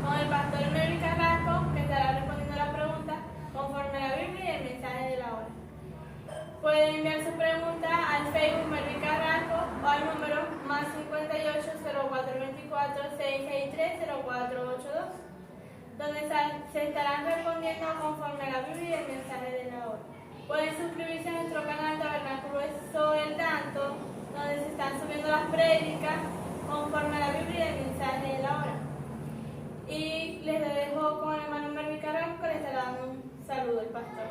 con el pastor Melvin Carrasco, que estará respondiendo las preguntas conforme a la Biblia y el mensaje de la hora. Pueden enviar su pregunta al Facebook Melvin Carrasco o al número más 58 0424 663 0482, donde se estarán respondiendo conforme a la Biblia y el mensaje de la hora. Pueden suscribirse a nuestro canal Tabernáculo El Tanto, donde se están subiendo las prédicas conforme a la Biblia y el mensaje de la hora. Y les dejo con el hermano Melvin Carrasco, que les estará dando un saludo el pastor.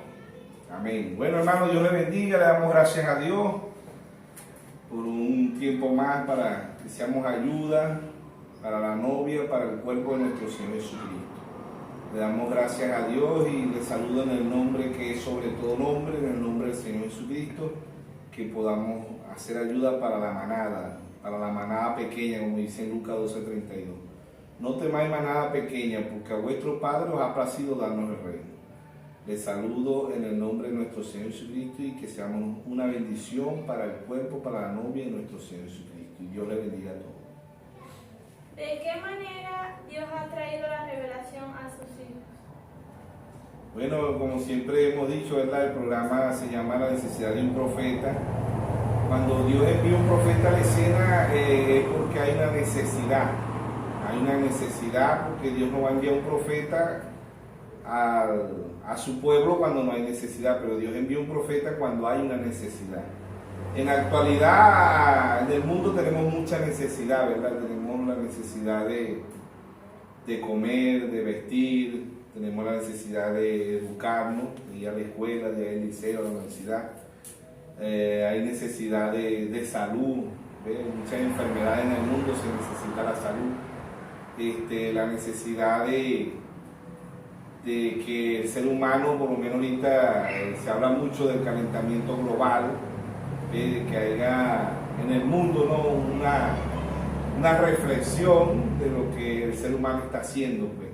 Amén. Bueno, hermano, Dios le bendiga, le damos gracias a Dios por un tiempo más para que seamos ayuda para la novia, para el cuerpo de nuestro Señor Jesucristo. Le damos gracias a Dios y le saludo en el nombre que es sobre todo nombre, en el nombre del Señor Jesucristo, que podamos hacer ayuda para la manada pequeña, como dice en Lucas 12:32. No temáis manada pequeña, porque a vuestro Padre os ha placido darnos el reino. Les saludo en el nombre de nuestro Señor Jesucristo y que seamos una bendición para el cuerpo, para la novia de nuestro Señor Jesucristo. Y Dios les bendiga a todos. ¿De qué manera Dios ha traído la revelación a sus hijos? Bueno, como siempre hemos dicho, ¿verdad? El programa se llama La necesidad de un profeta. Cuando Dios envía un profeta a la escena es porque hay una necesidad. Hay una necesidad porque Dios no va a enviar un profeta a su pueblo cuando no hay necesidad, pero Dios envía un profeta cuando hay una necesidad. En la actualidad, en el mundo tenemos mucha necesidad, ¿verdad? Tenemos la necesidad de comer, de vestir, tenemos la necesidad de educarnos, de ir a la escuela, de ir al liceo, a la universidad. Hay necesidad de salud, ¿ves? Muchas enfermedades en el mundo, se necesita la salud. La necesidad de que el ser humano, por lo menos ahorita se habla mucho del calentamiento global, de que haya en el mundo, ¿no? una reflexión de lo que el ser humano está haciendo, pues.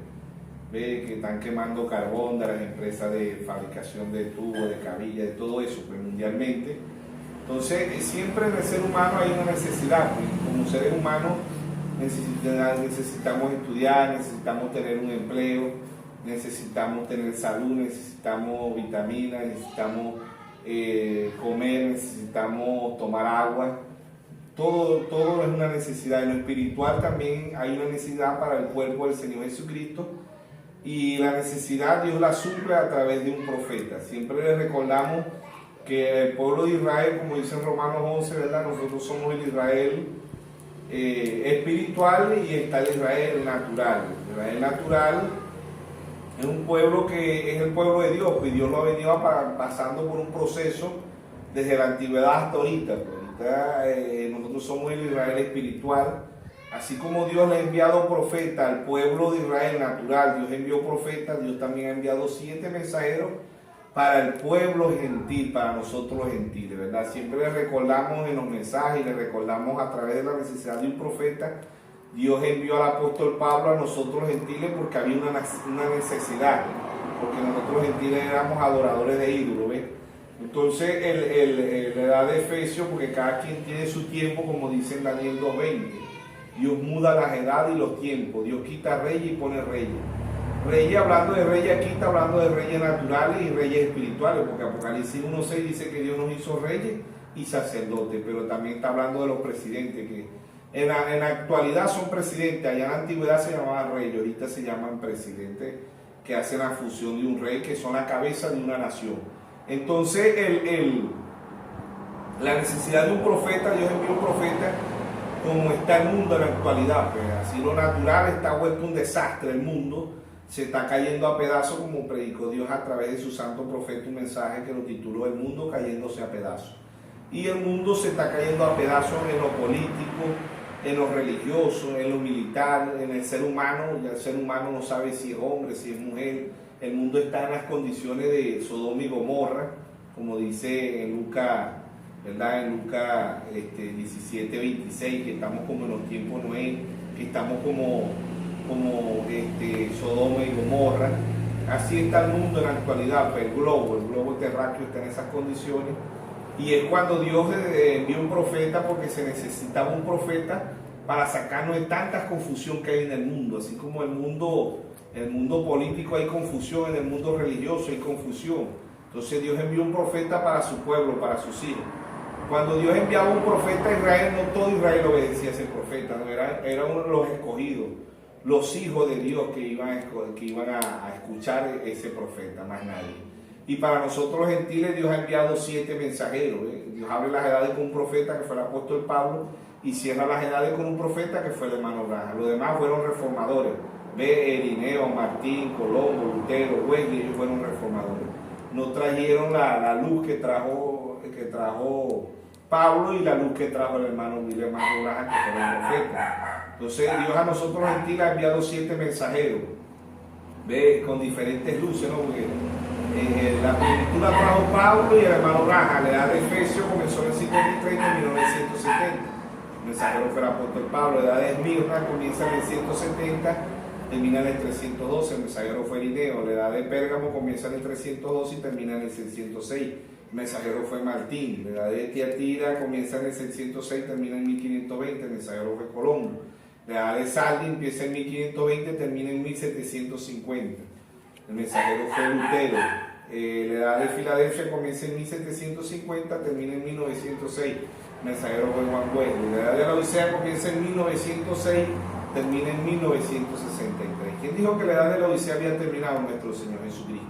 Ve que están quemando carbón de las empresas de fabricación de tubos, de cabillas, de todo eso, pues, mundialmente. Entonces, siempre en el ser humano hay una necesidad, pues. Como seres humanos necesitamos estudiar, necesitamos tener un empleo, necesitamos tener salud, necesitamos vitaminas, necesitamos comer, necesitamos tomar agua. Todo es una necesidad. En lo espiritual también hay una necesidad para el cuerpo del Señor Jesucristo, y la necesidad Dios la suple a través de un profeta. Siempre le recordamos que el pueblo de Israel, como dice en Romanos 11, ¿verdad? Nosotros somos el Israel espiritual y está el Israel natural. El Israel natural es un pueblo que es el pueblo de Dios, y Dios lo ha venido pasando por un proceso desde la antigüedad hasta ahorita. Nosotros somos el Israel espiritual. Así como Dios le ha enviado profeta al pueblo de Israel natural, Dios envió profetas, Dios también ha enviado 7 mensajeros para el pueblo gentil, para nosotros los gentiles, ¿verdad? Siempre le recordamos en los mensajes y le recordamos a través de la necesidad de un profeta. Dios envió al apóstol Pablo a nosotros los gentiles porque había una necesidad, porque nosotros los gentiles éramos adoradores de ídolos, ¿ves? Entonces, la edad de Efesios, porque cada quien tiene su tiempo, como dice en Daniel 2:20. Dios muda las edades y los tiempos. Dios quita reyes y pone reyes. Reyes, hablando de reyes aquí, está hablando de reyes naturales y reyes espirituales, porque Apocalipsis 1:6 dice que Dios nos hizo reyes y sacerdotes, pero también está hablando de los presidentes, que en la actualidad son presidentes. Allá en la antigüedad se llamaban reyes, ahorita se llaman presidentes, que hacen la función de un rey, que son la cabeza de una nación. Entonces, la necesidad de un profeta, Dios envió un profeta. Como está el mundo en la actualidad, pues así lo natural está vuelto un desastre. El mundo se está cayendo a pedazos, como predicó Dios a través de su santo profeta, un mensaje que lo tituló El mundo cayéndose a pedazos. Y el mundo se está cayendo a pedazos en lo político, en lo religioso, en lo militar, en el ser humano. Ya el ser humano no sabe si es hombre, si es mujer. El mundo está en las condiciones de Sodoma y Gomorra, como dice en Lucas, ¿verdad? En Lucas 17:26, que estamos como en los tiempos Noé, que estamos como Sodoma y Gomorra. Así está el mundo en la actualidad, pues el globo terráqueo está en esas condiciones. Y es cuando Dios envió un profeta, porque se necesitaba un profeta para sacarnos de tanta confusión que hay en el mundo, así como el mundo político hay confusión, en el mundo religioso hay confusión. Entonces Dios envió un profeta para su pueblo, para sus hijos. Cuando Dios enviaba un profeta a Israel, no todo Israel obedecía a ese profeta, no, era uno de los escogidos, los hijos de Dios que iban a escuchar ese profeta, más nadie. Y para nosotros los gentiles Dios ha enviado 7 mensajeros. Dios abre las edades con un profeta que fue el apóstol Pablo y cierra las edades con un profeta que fue el hermano Branham. Los demás fueron reformadores. Irineo, Martín, Colombo, Lutero, Wesley, ellos fueron reformadores. No trajeron la luz que trajo Pablo y la luz que trajo el hermano William Branham, que fue el profeta. Entonces Dios a nosotros los gentiles ha enviado 7 mensajeros, con diferentes luces, ¿no? Porque la primitiva trajo Pablo y el hermano Branham. La edad de Efesios comenzó en el 53 y terminó en el 170. El mensajero fue el apóstol Pablo. La edad de Esmirna comienza en el 170, termina en el 312. El mensajero fue Irineo. La edad de Pérgamo comienza en el 312 y termina en el 606. El mensajero fue Martín. La edad de Tiatira comienza en el 606 y termina en 1520. El mensajero fue Colombo. La edad de Sardi empieza en 1520 y termina en 1750. El mensajero fue Lutero. La edad de Filadelfia comienza en 1750, termina en 1906. El mensajero fue Juan Wesley. La edad de la Odisea comienza en 1906, termina en 1963. ¿Quién dijo que la edad de la Odisea había terminado? Nuestro Señor Jesucristo.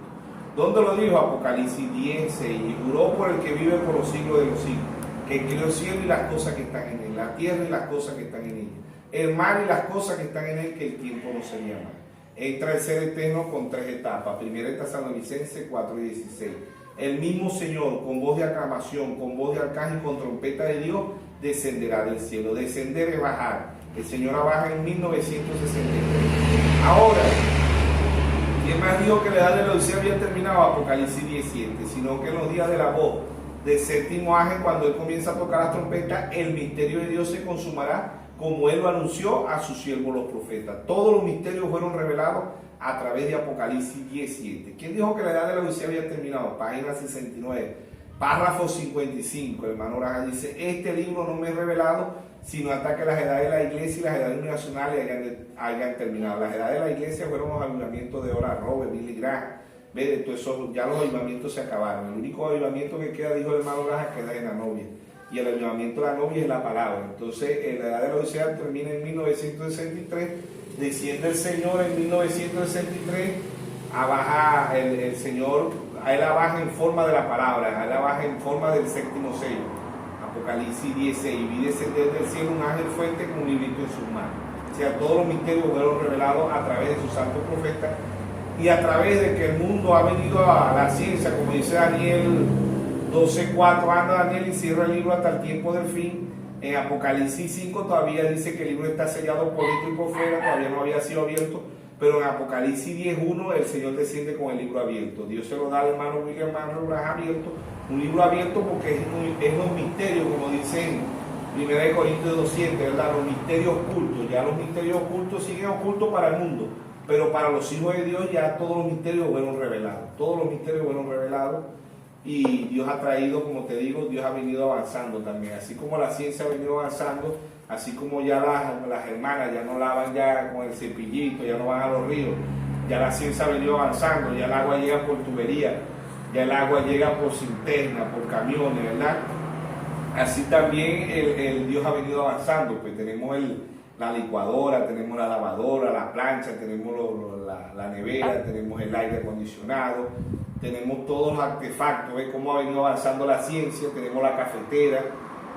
¿Dónde lo dijo? Apocalipsis 10, y juró por el que vive por los siglos de los siglos, que creó el cielo y las cosas que están en él, la tierra y las cosas que están en ella, el mar y las cosas que están en él, que el tiempo no sería más. Entra el ser eterno con 3 etapas. Primera Tesalonicenses 4:16. El mismo Señor, con voz de aclamación, con voz de arcángel y con trompeta de Dios, descenderá del cielo. Descender es bajar. El Señor baja en 1963. Ahora, ¿quién más dijo que la edad de la Odisea había terminado? Apocalipsis 17. Sino que en los días de la voz del séptimo ángel, cuando él comienza a tocar las trompetas, el misterio de Dios se consumará, como él lo anunció a sus siervos los profetas. Todos los misterios fueron revelados a través de Apocalipsis 17. ¿Quién dijo que la edad de la Odisea había terminado? Página 69, párrafo 55. El hermano Branham dice: este libro no me es revelado sino hasta que las edades de la iglesia y las edades nacionales hayan terminado. Las edades de la iglesia fueron los avivamientos de Oral Roberts, Billy Graham. Entonces ya los avivamientos se acabaron. El único avivamiento que queda, dijo el hermano Branham, queda en la novia. Y el avivamiento de la novia es la palabra. Entonces, la edad de la Odisea termina en 1963, desciende el Señor en 1963, abaja el Señor, a él abaja en forma de la palabra, a él abaja en forma del séptimo sello. Apocalipsis 16, y vi descender del cielo un ángel fuerte con un librito en sus manos. O sea, todos los misterios fueron revelados a través de sus santos profetas y a través de que el mundo ha venido a la ciencia, como dice Daniel 12:4, anda Daniel y cierra el libro hasta el tiempo del fin. En Apocalipsis 5 todavía dice que el libro está sellado por dentro y por fuera, todavía no había sido abierto, pero en Apocalipsis 10:1 el Señor desciende con el libro abierto. Dios se lo da al hermano William Branham abierto, un libro abierto porque es los misterios, como dicen 1 Corintios 2:7, ¿verdad? Los misterios ocultos. Ya los misterios ocultos siguen ocultos para el mundo, pero para los hijos de Dios ya todos los misterios fueron revelados. Todos los misterios fueron revelados. Y Dios ha traído, como te digo, Dios ha venido avanzando también. Así como la ciencia ha venido avanzando, así como ya las hermanas ya no lavan ya con el cepillito, ya no van a los ríos, ya la ciencia ha venido avanzando, ya el agua llega por tubería, ya el agua llega por cisterna, por camiones, ¿verdad? Así también el Dios ha venido avanzando. Pues tenemos la licuadora, tenemos la lavadora, la plancha, tenemos la nevera, tenemos el aire acondicionado, tenemos todos los artefactos. ¿Ves cómo ha venido avanzando la ciencia? Tenemos la cafetera,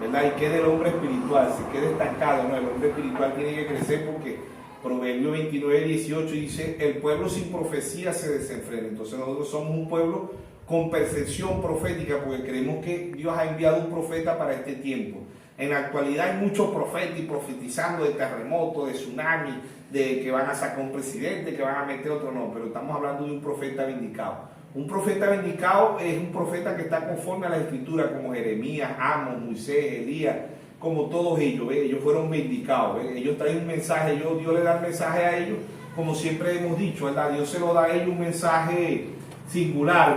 ¿verdad? Y queda el hombre espiritual, se queda estancado, ¿no? El hombre espiritual tiene que crecer porque Proverbios 29:18 dice: el pueblo sin profecía se desenfrena. Entonces nosotros somos un pueblo con percepción profética porque creemos que Dios ha enviado un profeta para este tiempo. En la actualidad hay muchos profetas y profetizando de terremotos, de tsunami, de que van a sacar un presidente, que van a meter otro, no, pero estamos hablando de un profeta vindicado. Un profeta vindicado es un profeta que está conforme a la escritura, como Jeremías, Amos, Moisés, Elías, como todos ellos. Ellos fueron vindicados, ellos traen un mensaje, Dios le da el mensaje a ellos, como siempre hemos dicho, ¿verdad? Dios se lo da a ellos un mensaje singular,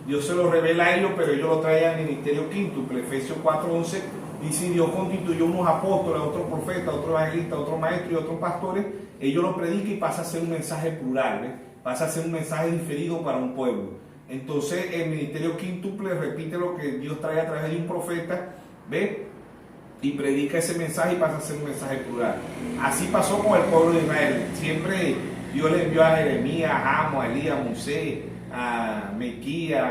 Dios se lo revela a ellos, pero ellos lo traen al ministerio quíntuple. Efesios 4:11 Dice, Dios constituyó unos apóstoles, otros profetas, otros evangelistas, otros maestros y otros pastores. Ellos lo predican y pasa a ser un mensaje plural, ¿ves? Pasa a ser un mensaje diferido para un pueblo. Entonces el ministerio quíntuple repite lo que Dios trae a través de un profeta, ¿ves? Y predica ese mensaje y pasa a ser un mensaje plural. Así pasó con el pueblo de Israel. Siempre Dios le envió a Jeremías, a Amos, a Elías, a Moisés, a Mequías,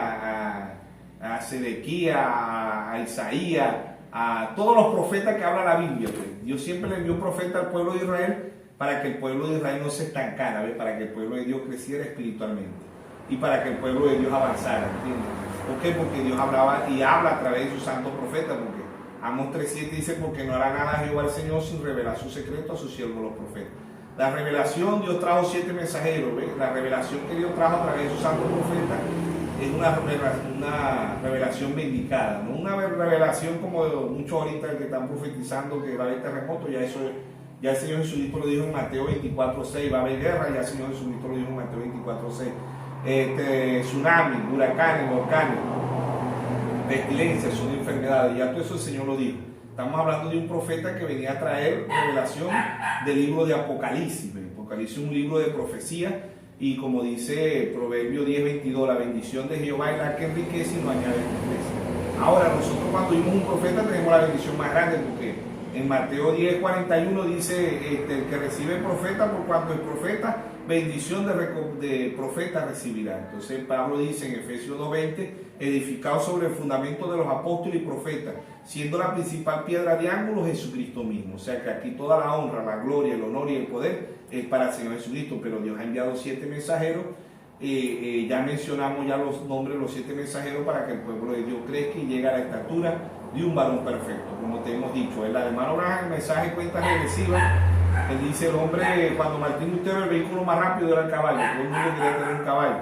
a Sedequías, a Isaías, a todos los profetas que habla la Biblia. Pues. Dios siempre le envió un profeta al pueblo de Israel para que el pueblo de Israel no se estancara, ¿ves? Para que el pueblo de Dios creciera espiritualmente y para que el pueblo de Dios avanzara, ¿entiendes? ¿Por qué? Porque Dios hablaba y habla a través de sus santos profetas, porque Amós 3:7 dice, porque no hará nada Jehová el Señor sin revelar su secreto a sus siervos los profetas. La revelación, Dios trajo 7 mensajeros, ¿ves? La revelación que Dios trajo a través de sus santos profetas es una revelación vindicada, no una revelación como muchos ahorita que están profetizando que va a haber terremoto. Ya el Señor Jesucristo lo dijo en Mateo 24:6, va a haber guerra, ya el Señor Jesucristo lo dijo en Mateo 24:6. Tsunami, huracanes, volcanes, pestilencias, son enfermedades, ya todo eso el Señor lo dijo. Estamos hablando de un profeta que venía a traer revelación del libro de Apocalipsis. Apocalipsis es un libro de profecía. Y como dice Proverbio 10:22, la bendición de Jehová es la que enriquece y no añade tristeza. Ahora, nosotros cuando vimos un profeta tenemos la bendición más grande, porque en Mateo 10:41 dice, el que recibe profeta, por cuanto es profeta, bendición de profeta recibirá. Entonces Pablo dice en Efesios 2:20, edificado sobre el fundamento de los apóstoles y profetas, siendo la principal piedra de ángulo Jesucristo mismo. O sea que aquí toda la honra, la gloria, el honor y el poder es para el Señor Jesucristo, pero Dios ha enviado 7 mensajeros. Ya mencionamos ya los nombres de los 7 mensajeros para que el pueblo de Dios crezca y llegue a la estatura de un varón perfecto, como te hemos dicho. El hermano Abraham, el mensaje cuenta regresiva, él dice, el hombre, cuando Martín Lutero, el vehículo más rápido era el caballo, todo el mundo quería tener un caballo,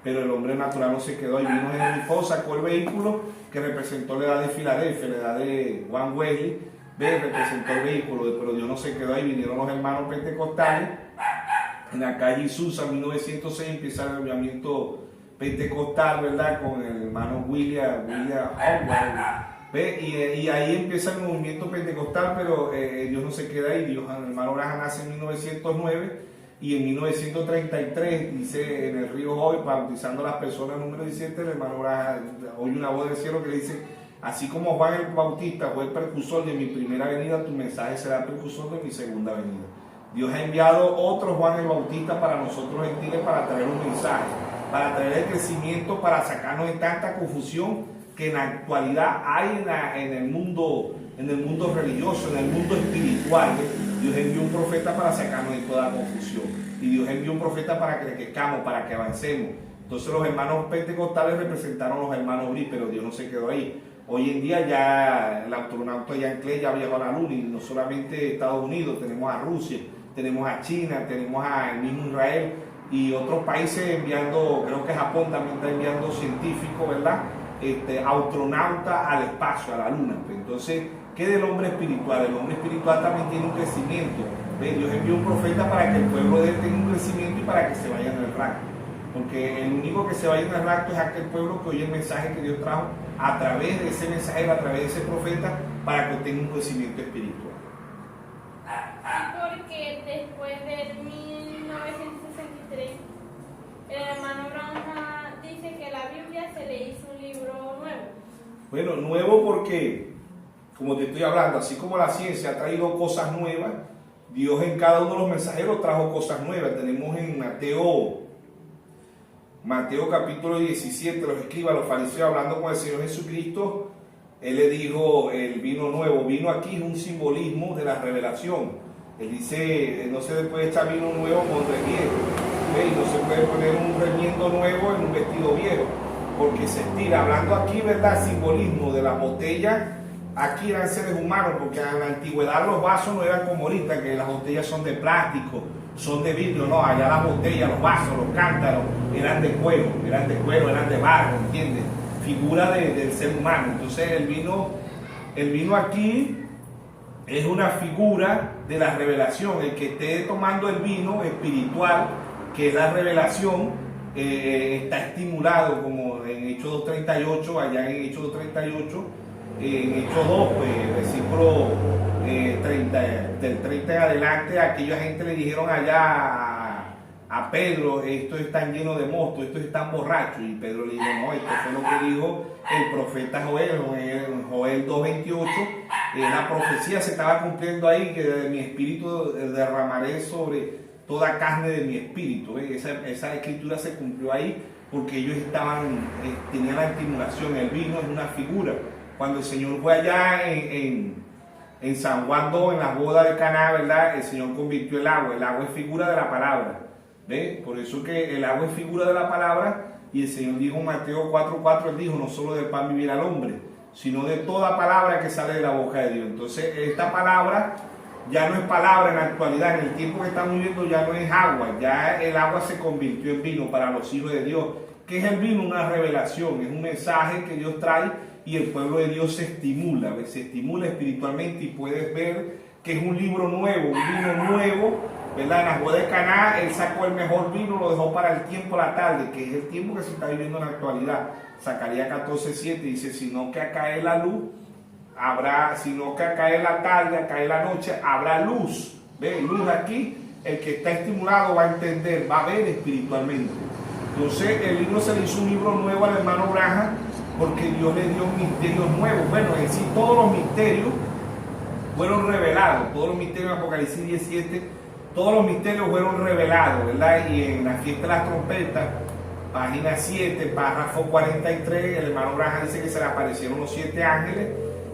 pero el hombre natural no se quedó, y vino Henry Ford, sacó el vehículo que representó la edad de Filadelfia, la edad de Juan Wesley, representó el vehículo, pero Dios no se quedó ahí. Vinieron los hermanos pentecostales en la calle Isusa, en 1906 empieza el avivamiento pentecostal, ¿verdad? Con el hermano William Howard, y ahí empieza el movimiento pentecostal, pero Dios no se queda ahí. Dios, el hermano Abraham nace en 1909 y en 1933 dice en el río Hoy, bautizando a las personas, número 17, el hermano Abraham oye una voz del cielo que le dice, así como Juan el Bautista fue el precursor de mi primera venida, tu mensaje será el precursor de mi segunda venida. Dios ha enviado otro Juan el Bautista para nosotros gentiles, para traer un mensaje, para traer el crecimiento, para sacarnos de tanta confusión que en la actualidad hay en el mundo religioso, en el mundo espiritual. Dios envió un profeta para sacarnos de toda confusión. Y Dios envió un profeta para que crezcamos, para que avancemos. Entonces los hermanos pentecostales representaron a los hermanos Bri, pero Dios no se quedó ahí. Hoy en día ya el astronauta Jean Clay ya viajó a la Luna, y no solamente Estados Unidos, tenemos a Rusia, tenemos a China, tenemos al mismo Israel y otros países enviando, creo que Japón también está enviando científicos, ¿verdad? Astronautas al espacio, a la Luna. Entonces, ¿qué del hombre espiritual? El hombre espiritual también tiene un crecimiento. Dios envió un profeta para que el pueblo de él tenga un crecimiento y para que se vaya en el rapto. Porque el único que se vaya en el rapto es aquel pueblo que oye el mensaje que Dios trajo a través de ese mensajero, a través de ese profeta, para que tenga un crecimiento espiritual. Porque después de 1963, el hermano Branham dice que la Biblia se le hizo un libro nuevo. Bueno, nuevo porque, como te estoy hablando, así como la ciencia ha traído cosas nuevas, Dios en cada uno de los mensajeros trajo cosas nuevas. Tenemos en Mateo capítulo 17, los escribas, los fariseos hablando con el Señor Jesucristo, Él le dijo, el vino nuevo, vino aquí es un simbolismo de la revelación. Él dice, no se le puede echar vino nuevo con remiendo, y no se puede poner un remiendo nuevo en un vestido viejo, porque se estira. Hablando aquí, ¿verdad? Simbolismo de las botellas, aquí eran seres humanos, porque en la antigüedad los vasos no eran como ahorita, que las botellas son de plástico, son de vidrio, no, allá las botellas, los vasos, los cántaros, eran de cuero, eran de barro, ¿entiendes? Figura del ser humano. Entonces el vino aquí es una figura de la revelación. El que esté tomando el vino espiritual, que es la revelación, está estimulado, como en Hechos 2.38, allá en Hechos 2.38, en Hechos 2, pues, versículo 30, del 30 en adelante, aquella gente le dijeron allá a Pedro, estos están llenos de mosto, estos están borrachos, y Pedro le dijo, no, esto fue lo que dijo el profeta Joel, Joel 2:28, la profecía se estaba cumpliendo ahí, que de mi espíritu derramaré sobre toda carne de mi espíritu. Esa escritura se cumplió ahí porque ellos tenían la estimulación. El vino es una figura. Cuando el Señor fue allá en San Juan 2, en la boda de Caná, ¿verdad? El Señor convirtió el agua es figura de la palabra. ¿Ve? Por eso que el agua es figura de la palabra, y el Señor dijo en Mateo 4:4, Él dijo, no solo del pan vivirá el hombre, sino de toda palabra que sale de la boca de Dios. Entonces esta palabra ya no es palabra en la actualidad, en el tiempo que estamos viviendo ya no es agua, ya el agua se convirtió en vino para los hijos de Dios. ¿Qué es el vino? Una revelación, es un mensaje que Dios trae y el pueblo de Dios se estimula espiritualmente, y puedes ver que es un libro nuevo, un vino nuevo, ¿verdad? En las bodas de Caná, Él sacó el mejor vino, lo dejó para el tiempo de la tarde, que es el tiempo que se está viviendo en la actualidad. Zacarías 14:7 dice, sino que acá es la luz, sino que acá es la tarde, acá es la noche, habrá luz. ¿Ve? Luz aquí, el que está estimulado va a entender, va a ver espiritualmente. Entonces el libro se le hizo un libro nuevo al hermano Branham, porque Dios le dio misterios nuevos. Bueno, en sí todos los misterios fueron revelados, todos los misterios de Apocalipsis 17, todos los misterios fueron revelados, ¿verdad? Y en la fiesta de las trompetas, página 7, párrafo 43, el hermano Branham dice que se le aparecieron los 7 ángeles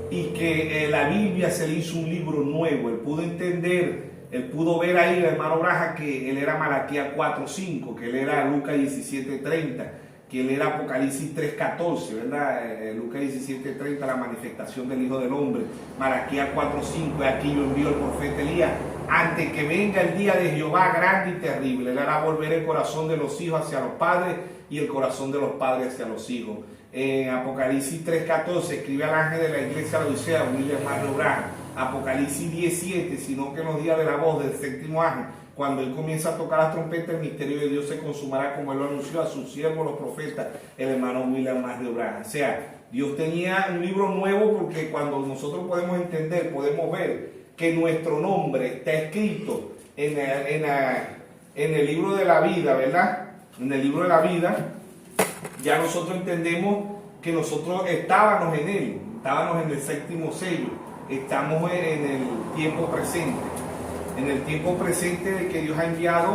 y que la Biblia se le hizo un libro nuevo. Él pudo entender, él pudo ver ahí, el hermano Branham, que él era Malaquías 4:5, que él era Lucas 17:30, que él era Apocalipsis 3:14, ¿verdad? Lucas 17:30, la manifestación del Hijo del Hombre. Malaquías 4:5, aquí yo envío al profeta Elías, antes que venga el día de Jehová grande y terrible. Él hará volver el corazón de los hijos hacia los padres y el corazón de los padres hacia los hijos. En Apocalipsis 3:14 escribe al ángel de la iglesia de Laodicea, William Marion Branham. Apocalipsis 10:7, sino que en los días de la voz del séptimo ángel, cuando él comienza a tocar las trompetas, el misterio de Dios se consumará, como él lo anunció a sus siervos los profetas, el hermano William Marion Branham. O sea, Dios tenía un libro nuevo, porque cuando nosotros podemos entender, podemos ver que nuestro nombre está escrito en el libro de la vida, ¿verdad? En el libro de la vida, ya nosotros entendemos que nosotros estábamos en él, estábamos en el séptimo sello, estamos en el tiempo presente. En el tiempo presente de que Dios ha enviado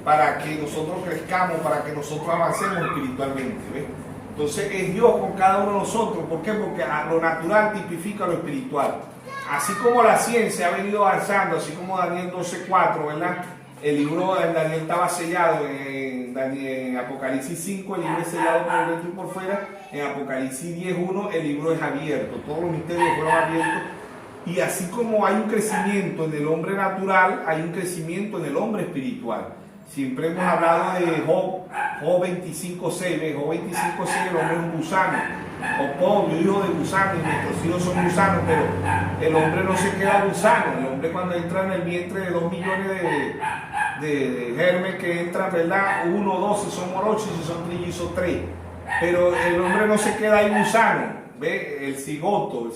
para que nosotros crezcamos, para que nosotros avancemos espiritualmente. ¿Ves? Entonces es Dios con cada uno de nosotros. ¿Por qué? Porque lo natural tipifica lo espiritual. Así como la ciencia ha venido avanzando, así como Daniel 12:4, ¿verdad? El libro de Daniel estaba sellado en Apocalipsis 5, el libro es sellado por dentro y por fuera. En Apocalipsis 10:1 el libro es abierto, todos los misterios fueron abiertos. Y así como hay un crecimiento en el hombre natural, hay un crecimiento en el hombre espiritual. Siempre hemos hablado de Job 25:6, Job 25:6, el hombre es un gusano, obvio, hijo de gusano, y nuestros hijos son gusanos, pero el hombre no se queda gusano. El hombre, cuando entra en el vientre de 2 millones de germes que entran, ¿verdad? 1, 2, si son morochos, si son trillizos, 3. Pero el hombre no se queda ahí gusano, ¿ve? El cigoto,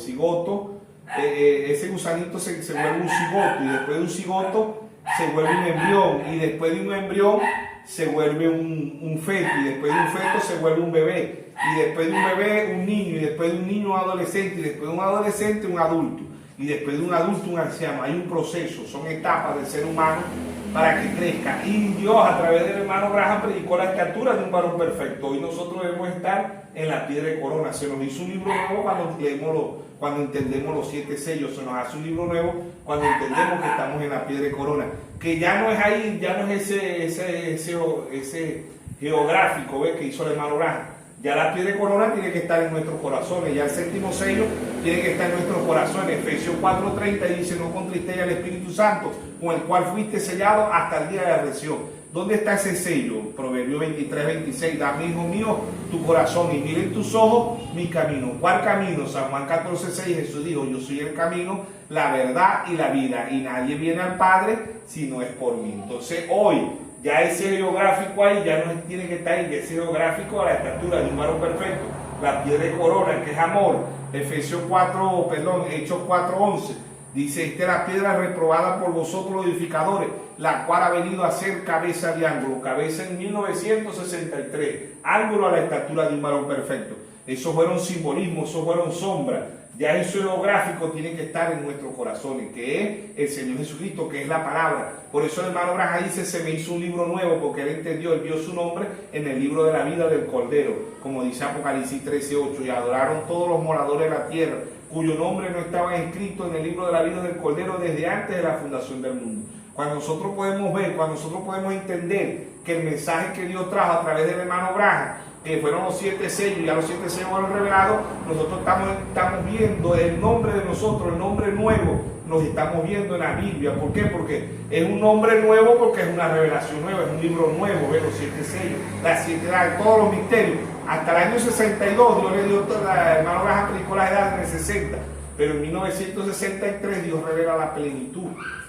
ese gusanito se vuelve un cigoto, y después de un cigoto se vuelve un embrión, y después de un embrión se vuelve un feto, y después de un feto se vuelve un bebé, y después de un bebé un niño, y después de un niño un adolescente, y después de un adolescente un adulto, y después de un adulto un anciano. Hay un proceso, son etapas del ser humano para que crezca. Y Dios, a través del hermano Branham, predicó la estatura de un varón perfecto. Hoy nosotros debemos estar en la piedra de corona. Se nos hizo un libro nuevo cuando entendemos los 7 sellos. Se nos hace un libro nuevo cuando entendemos que estamos en la piedra de corona. Que ya no es ahí, ya no es ese geográfico, ¿ves? Que hizo el hermano Branham. Ya la piedra de corona tiene que estar en nuestros corazones. Ya el séptimo sello tiene que estar en nuestros corazones. Efesios 4:30 dice: no contristéis al Espíritu Santo, con el cual fuiste sellado hasta el día de la redención. ¿Dónde está ese sello? Proverbios 23:26. Dame, hijo mío, tu corazón, y miren tus ojos mi camino. ¿Cuál camino? San Juan 14:6. Jesús dijo: yo soy el camino, la verdad y la vida, y nadie viene al Padre si no es por mí. Entonces hoy, ya ese geográfico ahí ya no tiene que estar ahí, ese geográfico a la estatura de un varón perfecto. la piedra de corona, que es amor. Hechos 4:11. Dice, esta es la piedra reprobada por vosotros los edificadores, la cual ha venido a ser cabeza de ángulo, cabeza en 1963, ángulo a la estatura de un varón perfecto. Esos fueron simbolismos, esos fueron sombras. Ya eso gráfico tiene que estar en nuestros corazones, que es el Señor Jesucristo, que es la palabra. Por eso el hermano Branham dice, se me hizo un libro nuevo, porque él entendió, él vio su nombre en el libro de la vida del Cordero, como dice Apocalipsis 13:8, y adoraron todos los moradores de la tierra, cuyo nombre no estaba escrito en el libro de la vida del Cordero desde antes de la fundación del mundo. Cuando nosotros podemos ver, cuando nosotros podemos entender que el mensaje que Dios trajo a través del hermano Branham, que fueron los 7 sellos, y ya los 7 sellos fueron revelados, nosotros estamos viendo el nombre de nosotros, el nombre nuevo, nos estamos viendo en la Biblia. ¿Por qué? Porque es un nombre nuevo, porque es una revelación nueva, es un libro nuevo, ¿ves? Los 7 sellos, las 7 edades, todos los misterios. Hasta el año 62, Dios le dio toda, hermano Branham predicó la edad en el 60, pero en 1963 Dios revela la plenitud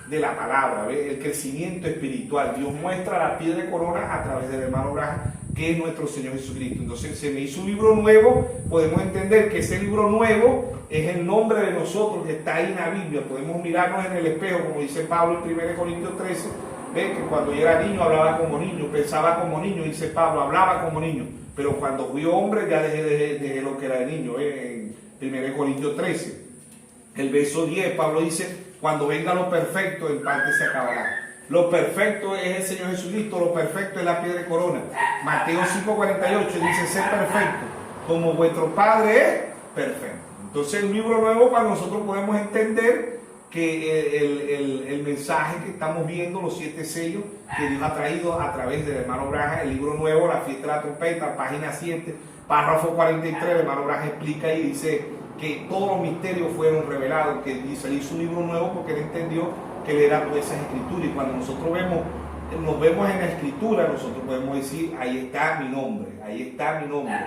de la palabra, ¿ves? El crecimiento espiritual. Dios muestra la piedra de corona a través del hermano Branham, que es nuestro Señor Jesucristo. Entonces se me hizo un libro nuevo. Podemos entender que ese libro nuevo es el nombre de nosotros que está ahí en la Biblia. Podemos mirarnos en el espejo, como dice Pablo en 1 Corintios 13, ve que cuando yo era niño hablaba como niño, pensaba como niño, dice Pablo, hablaba como niño, pero cuando fui hombre ya dejé lo que era de niño, en 1 Corintios 13, el verso 10, Pablo dice, cuando venga lo perfecto, en parte se acabará. Lo perfecto es el Señor Jesucristo, lo perfecto es la piedra de corona. Mateo 5:48 dice, sé perfecto, como vuestro Padre es perfecto. Entonces el libro nuevo, cuando nosotros podemos entender que el mensaje que estamos viendo, los 7 sellos que Dios ha traído a través del hermano Branham, el libro nuevo, la fiesta de la trompeta, página 7, párrafo 43, el hermano Branham explica y dice que todos los misterios fueron revelados, que se hizo un libro nuevo porque él entendió que él era todas esas escrituras, y cuando nosotros nos vemos en la escritura, nosotros podemos decir, ahí está mi nombre, ahí está mi nombre.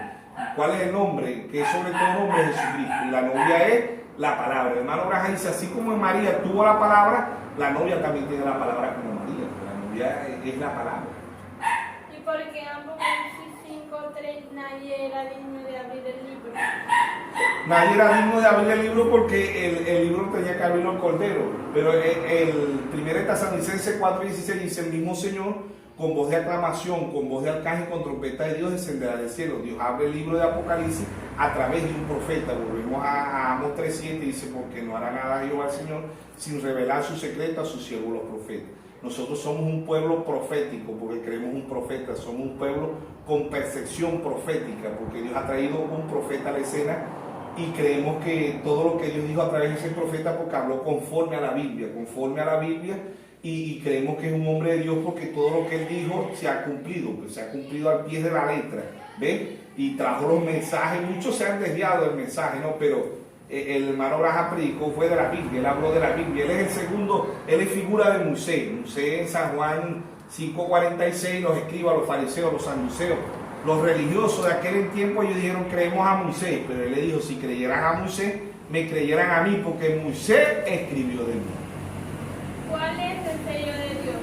¿Cuál es el nombre? Que es sobre todo el nombre de Jesucristo, y la novia es la palabra. El hermano Branham dice, así como María tuvo la palabra, la novia también tiene la palabra como María, la novia es la palabra. ¿Y por qué Apocalipsis 5:3 nadie era digno de abrir el libro? Nadie era digno de abrir el libro porque el libro tenía que abrirlo el Cordero. Pero el 1 Tesalonicenses 4:16 dice, el mismo Señor, con voz de aclamación, con voz de arcángel, con trompeta de Dios, descenderá del cielo. Dios abre el libro de Apocalipsis a través de un profeta. Volvemos a Amos 3:7, dice, porque no hará nada Jehová el Señor sin revelar su secreto a sus siervos los profetas. Nosotros somos un pueblo profético porque creemos un profeta, somos un pueblo con percepción profética porque Dios ha traído un profeta a la escena, y creemos que todo lo que Dios dijo a través de ese profeta, porque habló conforme a la Biblia, y creemos que es un hombre de Dios porque todo lo que él dijo se ha cumplido, pues se ha cumplido al pie de la letra, ¿ven? Y trajo los mensajes, muchos se han desviado del mensaje, ¿no? Pero el hermano Branham predicó fue de la Biblia, él habló de la Biblia, él es el segundo, él es figura de Moisés en San Juan 5:46, los escribas, los fariseos, los saduceos, los religiosos de aquel tiempo, ellos dijeron, creemos a Moisés, pero él le dijo, si creyeran a Moisés, me creyeran a mí, porque Moisés escribió de mí. ¿Cuál es el sello de Dios?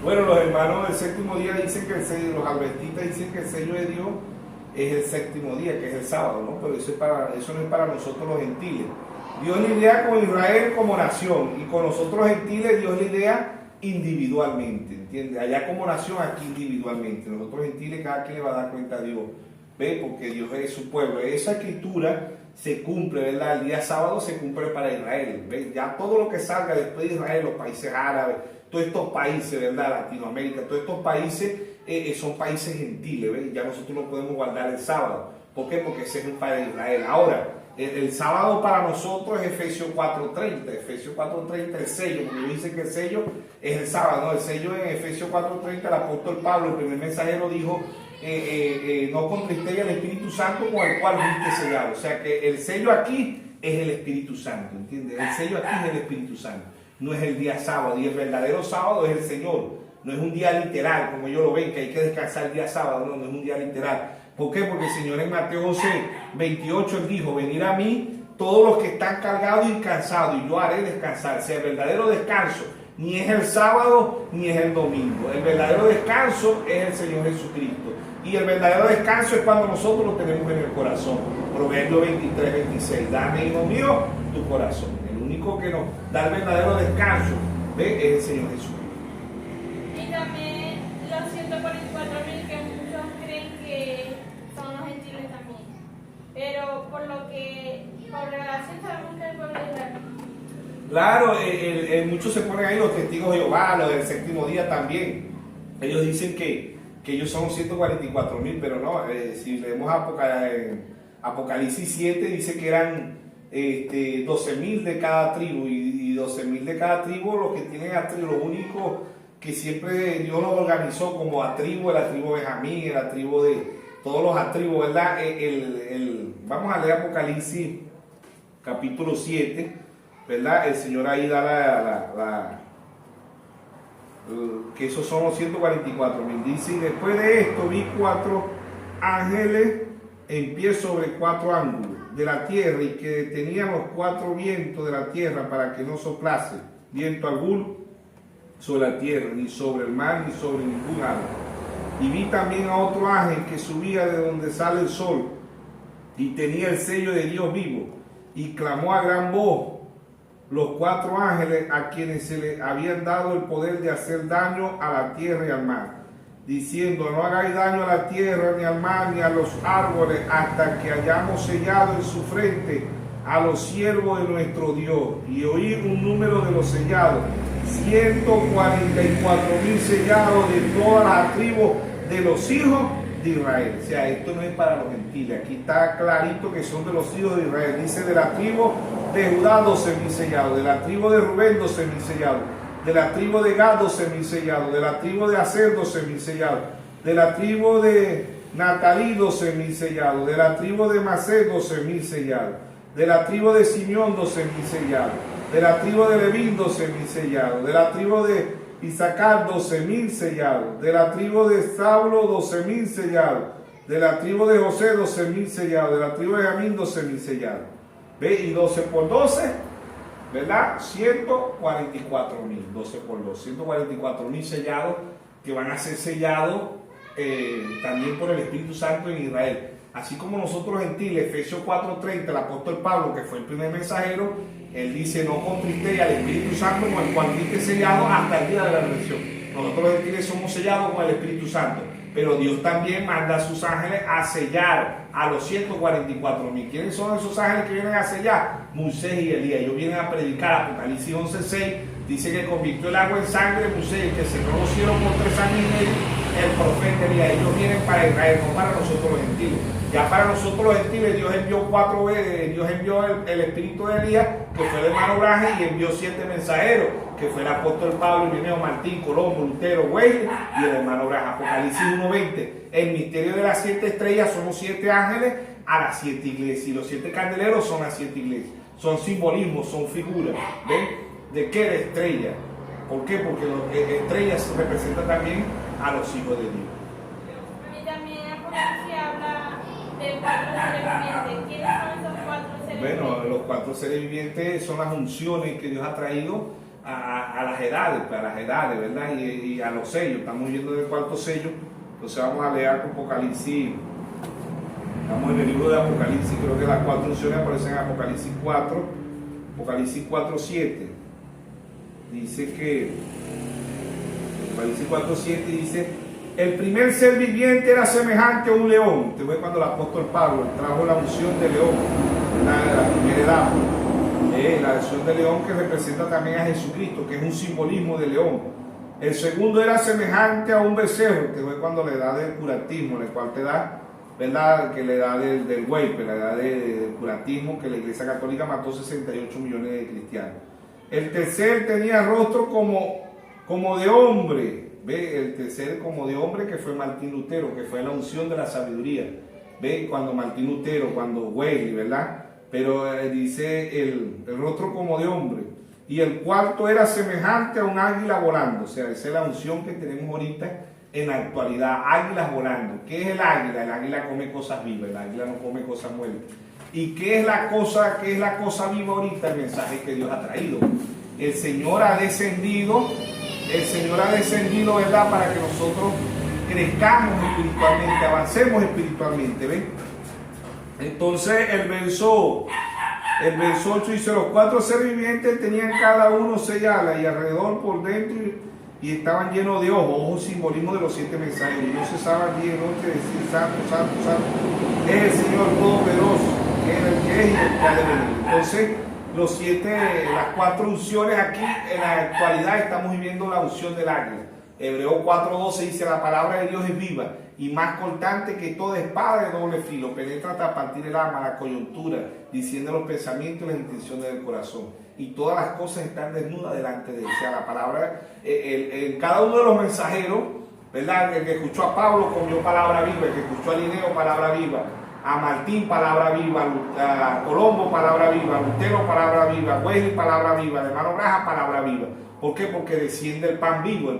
Bueno, los hermanos del séptimo día dicen que el sello, los adventistas dicen que el sello de Dios es el séptimo día, que es el sábado, ¿no? Pero eso no es para nosotros los gentiles. Dios lidia con Israel como nación, y con nosotros los gentiles Dios lidia individualmente, ¿entiendes? Allá como nación, aquí individualmente. Nosotros gentiles, cada quien le va a dar cuenta a Dios, ¿ve? Porque Dios es su pueblo. Esa escritura se cumple, ¿verdad? El día sábado se cumple para Israel, ¿ve? Ya todo lo que salga después de Israel, los países árabes, todos estos países, ¿verdad? Latinoamérica, todos estos países son países gentiles, ¿ve? Ya nosotros no podemos guardar el sábado. ¿Por qué? Porque ese es un país de Israel. Ahora, el sábado para nosotros es Efesios 4:30. Efesios 4:30, el sello, porque dice que el sello es el sábado, ¿no? El sello en Efesios 4:30, el apóstol Pablo, el primer mensajero, dijo, no contristéis al Espíritu Santo con el cual fuiste sellado. O sea que el sello aquí es el Espíritu Santo, ¿entiendes? El sello aquí es el Espíritu Santo, no es el día sábado, y el verdadero sábado es el Señor. No es un día literal, como ellos lo ven, que hay que descansar el día sábado, no es un día literal. ¿Por qué? Porque el Señor en Mateo 11:28 él dijo, venid a mí todos los que están cargados y cansados, y yo haré descansar. O sea, el verdadero descanso ni es el sábado ni es el domingo. El verdadero descanso es el Señor Jesucristo. Y el verdadero descanso es cuando nosotros lo tenemos en el corazón. Proverbios 23, 26. Dame, hijo mío, tu corazón. El único que nos da el verdadero descanso, ¿ve?, es el Señor Jesucristo. Y también los 144.000 que muchos creen que son los gentiles también. Pero por revelación sabemos que el pueblo de Israel. Claro, muchos se ponen ahí los testigos de Jehová, los del séptimo día también. Ellos dicen que ellos son 144.000, pero no, si leemos Apocalipsis 7, dice que eran 12.000 de cada tribu, y 12.000 de cada tribu, los que tienen a tribu, lo único que siempre Dios los organizó como a tribu, la tribu de Benjamín, la tribu de todos los atribos, ¿verdad? Vamos a leer Apocalipsis capítulo 7, ¿verdad? El Señor ahí da que esos son los 144.000. Dice: y después de esto vi 4 ángeles en pie sobre 4 ángulos de la tierra, y que detenían los 4 vientos de la tierra para que no soplase viento alguno sobre la tierra, ni sobre el mar, ni sobre ningún árbol. Y vi también a otro ángel que subía de donde sale el sol, y tenía el sello de Dios vivo, y clamó a gran voz los 4 ángeles a quienes se les habían dado el poder de hacer daño a la tierra y al mar, diciendo: no hagáis daño a la tierra, ni al mar, ni a los árboles, hasta que hayamos sellado en su frente a los siervos de nuestro Dios. Y oí un número de los sellados: 144.000 sellados de todas las tribus de los hijos de Israel. O sea, esto no es para los gentiles, aquí está clarito que son de los hijos de Israel. Dice: de la tribu de Judá 12.000 sellados, de la tribu de Rubén 12.000 sellados, de la tribu de Gad 12.000 sellados, de la tribu de Aser 12.000 sellados, de la tribu de Natalí 12.000 sellados, de la tribu de Masé 12.000 sellados, de la tribu de Simeón 12.000 sellados, de la tribu de Leví 12.000 sellados, de la tribu de Isaacar 12.000 sellados, de la tribu de Saulo 12.000 sellados, de la tribu de José 12.000 sellados, de la tribu de Benjamín 12.000 sellados. ¿Ve? Y 12 por 12, ¿verdad? 144.000, 12 por 2, 144.000 sellados, que van a ser sellados también por el Espíritu Santo en Israel. Así como nosotros gentiles, Efesios 4:30, el apóstol Pablo, que fue el primer mensajero, él dice: no contristéis al Espíritu Santo, con el cual fuiste sellado hasta el día de la redención. Nosotros los gentiles somos sellados con el Espíritu Santo, pero Dios también manda a sus ángeles a sellar a los 144.000. ¿Quiénes son esos ángeles que vienen a sellar? Moisés y Elías. Ellos vienen a predicar. Apocalipsis 11:6 dice que convirtió el agua en sangre Moisés, que cerró los cielos por 3 años y medio el profeta Elías. Ellos vienen para Israel, no para nosotros los gentiles. Ya para nosotros los gentiles, Dios envió 4 veces, Dios envió el espíritu de Elías, que fue el hermano Branham, y envió 7 mensajeros, que fue el apóstol Pablo, Irineo, Martín, Colombo, Lutero, Wesley y el hermano Branham. Apocalipsis 1:20. El misterio de las 7 estrellas son los 7 ángeles a las 7 iglesias, y los 7 candeleros son las 7 iglesias. Son simbolismos, son figuras. ¿Ven? ¿De qué? De estrella. ¿Por qué? Porque las estrellas representan también a los hijos de Dios. Y también Apocalipsis habla de 4 seres vivientes. ¿Quiénes son esos 4 seres vivientes? Bueno, los 4 seres vivientes son las unciones que Dios ha traído a las edades, ¿verdad? Y a los sellos. Estamos viendo del 4º sello. Entonces vamos a leer Apocalipsis. Estamos en el libro de Apocalipsis, creo que las 4 unciones aparecen en Apocalipsis 4, Apocalipsis 4:7. Dice que, Apocalipsis 4:7 dice: el primer ser viviente era semejante a un león. Te fue cuando el apóstol Pablo trajo la unción de león, la primera edad. La unción de león, que representa también a Jesucristo, que es un simbolismo de león. El segundo era semejante a un becerro, que fue cuando le da del curatismo, el cual te da, ¿verdad? Que le da del güey, la edad del curatismo, que la Iglesia Católica mató 68 millones de cristianos. El tercer tenía rostro como de hombre. Ve, el tercer como de hombre, que fue Martín Lutero, que fue la unción de la sabiduría. Ve, cuando Martín Lutero, cuando Wesley, ¿verdad? Pero dice el rostro como de hombre. Y el cuarto era semejante a un águila volando. O sea, esa es la unción que tenemos ahorita en la actualidad. Águilas volando. ¿Qué es el águila? El águila come cosas vivas, el águila no come cosas muertas. ¿Y qué es la cosa viva ahorita? El mensaje que Dios ha traído. El Señor ha descendido, ¿verdad? Para que nosotros crezcamos espiritualmente, avancemos espiritualmente, ¿ven? Entonces el verso 8 dice, los 4 seres vivientes tenían cada uno 6 alas y alrededor por dentro y estaban llenos de ojos, simbolismo de los 7 mensajes. Y no cesaban día y noche de decir, santo, santo, santo, es el Señor Todopoderoso, que era el que es y el que ha de venir. Entonces, las 4 unciones aquí, en la actualidad estamos viviendo la unción del ángel. Hebreo 4:12 dice, la palabra de Dios es viva y más cortante que toda espada de doble filo, penetra hasta partir el alma, la coyuntura, diciendo los pensamientos y las intenciones del corazón. Y todas las cosas están desnudas delante de él. O sea, la palabra, en cada uno de los mensajeros, ¿verdad? El que escuchó a Pablo comió palabra viva, el que escuchó a Linneo, palabra viva, a Martín, palabra viva, a Colombo, palabra viva, a Lutero, palabra viva, a Wesley, palabra viva, al hermano Braja, palabra viva. ¿Por qué? Porque desciende el pan vivo en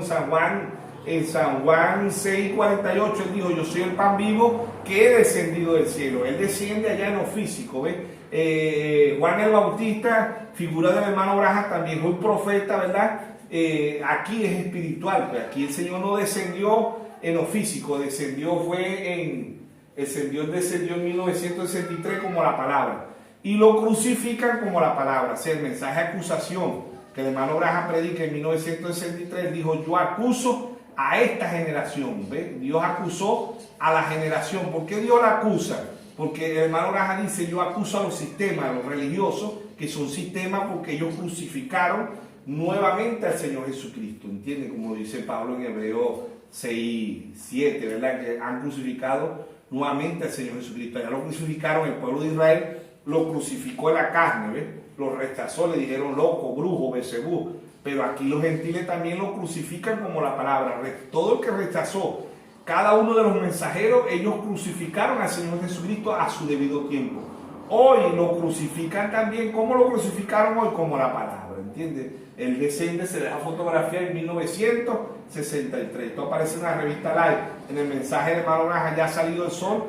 San Juan 6:48, él dijo, yo soy el pan vivo que he descendido del cielo. Él desciende allá en lo físico, ¿ves? Juan el Bautista, figura del hermano Braja, también fue un profeta, ¿verdad? Aquí es espiritual, pues aquí el Señor no descendió en lo físico, descendió en 1963 como la palabra, y lo crucifican como la palabra, o sea, el mensaje de acusación que el hermano Braja predica en 1963, dijo, yo acuso a esta generación, ¿ve? Dios acusó a la generación. ¿Por qué Dios la acusa? Porque el hermano Braja dice, yo acuso a los sistemas, a los religiosos, que son sistemas porque ellos crucificaron nuevamente al Señor Jesucristo, ¿entienden? Como dice Pablo en Hebreo 6:7, ¿verdad? Que han crucificado nuevamente al Señor Jesucristo. Ya lo crucificaron, el pueblo de Israel lo crucificó en la carne, ¿ves? Lo rechazó, le dijeron loco, brujo, Belcebú. Pero aquí los gentiles también lo crucifican como la palabra. Todo el que rechazó cada uno de los mensajeros, ellos crucificaron al Señor Jesucristo a su debido tiempo. Hoy lo crucifican también. ¿Cómo lo crucificaron hoy? Como la palabra, ¿entiendes? Él desciende, se deja fotografía en 1963. Esto aparece en la revista Live. En el mensaje del hermano Braja, ya ha salido el sol.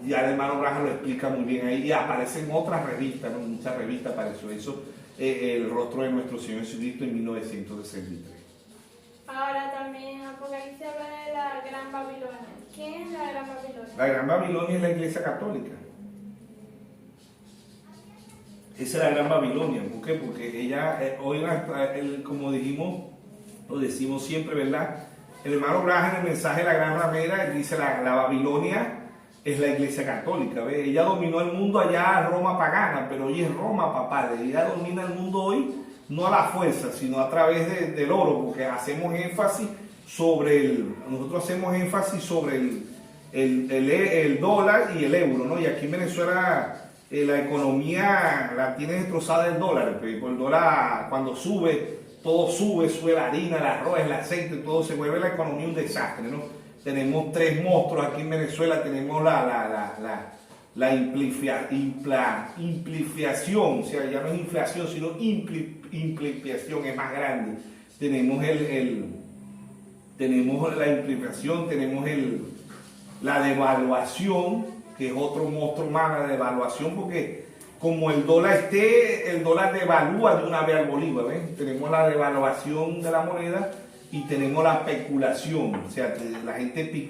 Ya el hermano Braja lo explica muy bien ahí. Y aparece en otras revistas, ¿no? Muchas revistas apareció eso. El rostro de nuestro Señor Jesucristo en 1963. Ahora también Apocalipsis habla de la Gran Babilonia. ¿Quién es la Gran Babilonia? La Gran Babilonia es la Iglesia Católica. Esa es la Gran Babilonia. ¿Por qué? Porque ella, hoy, como dijimos, lo decimos siempre, ¿verdad? El hermano Braja en el mensaje de la Gran Ramera dice la Babilonia es la Iglesia Católica, ¿ves? Ella dominó el mundo allá, Roma pagana, pero hoy es Roma papal. Ella domina el mundo hoy no a la fuerza, sino a través del oro, porque hacemos énfasis sobre nosotros hacemos énfasis sobre el dólar y el euro, ¿no? Y aquí en Venezuela la economía la tiene destrozada el dólar, porque el dólar cuando sube, todo sube la harina, el arroz, el aceite, todo se vuelve la economía un desastre, ¿no? Tenemos 3 monstruos aquí en Venezuela, tenemos la implifiación, o sea, ya no es inflación, sino implifiación, es más grande. Tenemos tenemos la implicación, tenemos la devaluación, que es otro monstruo más, la devaluación, porque como el dólar devalúa de una vez al bolívar, ¿ven? Tenemos la devaluación de la moneda y tenemos la especulación, o sea, la gente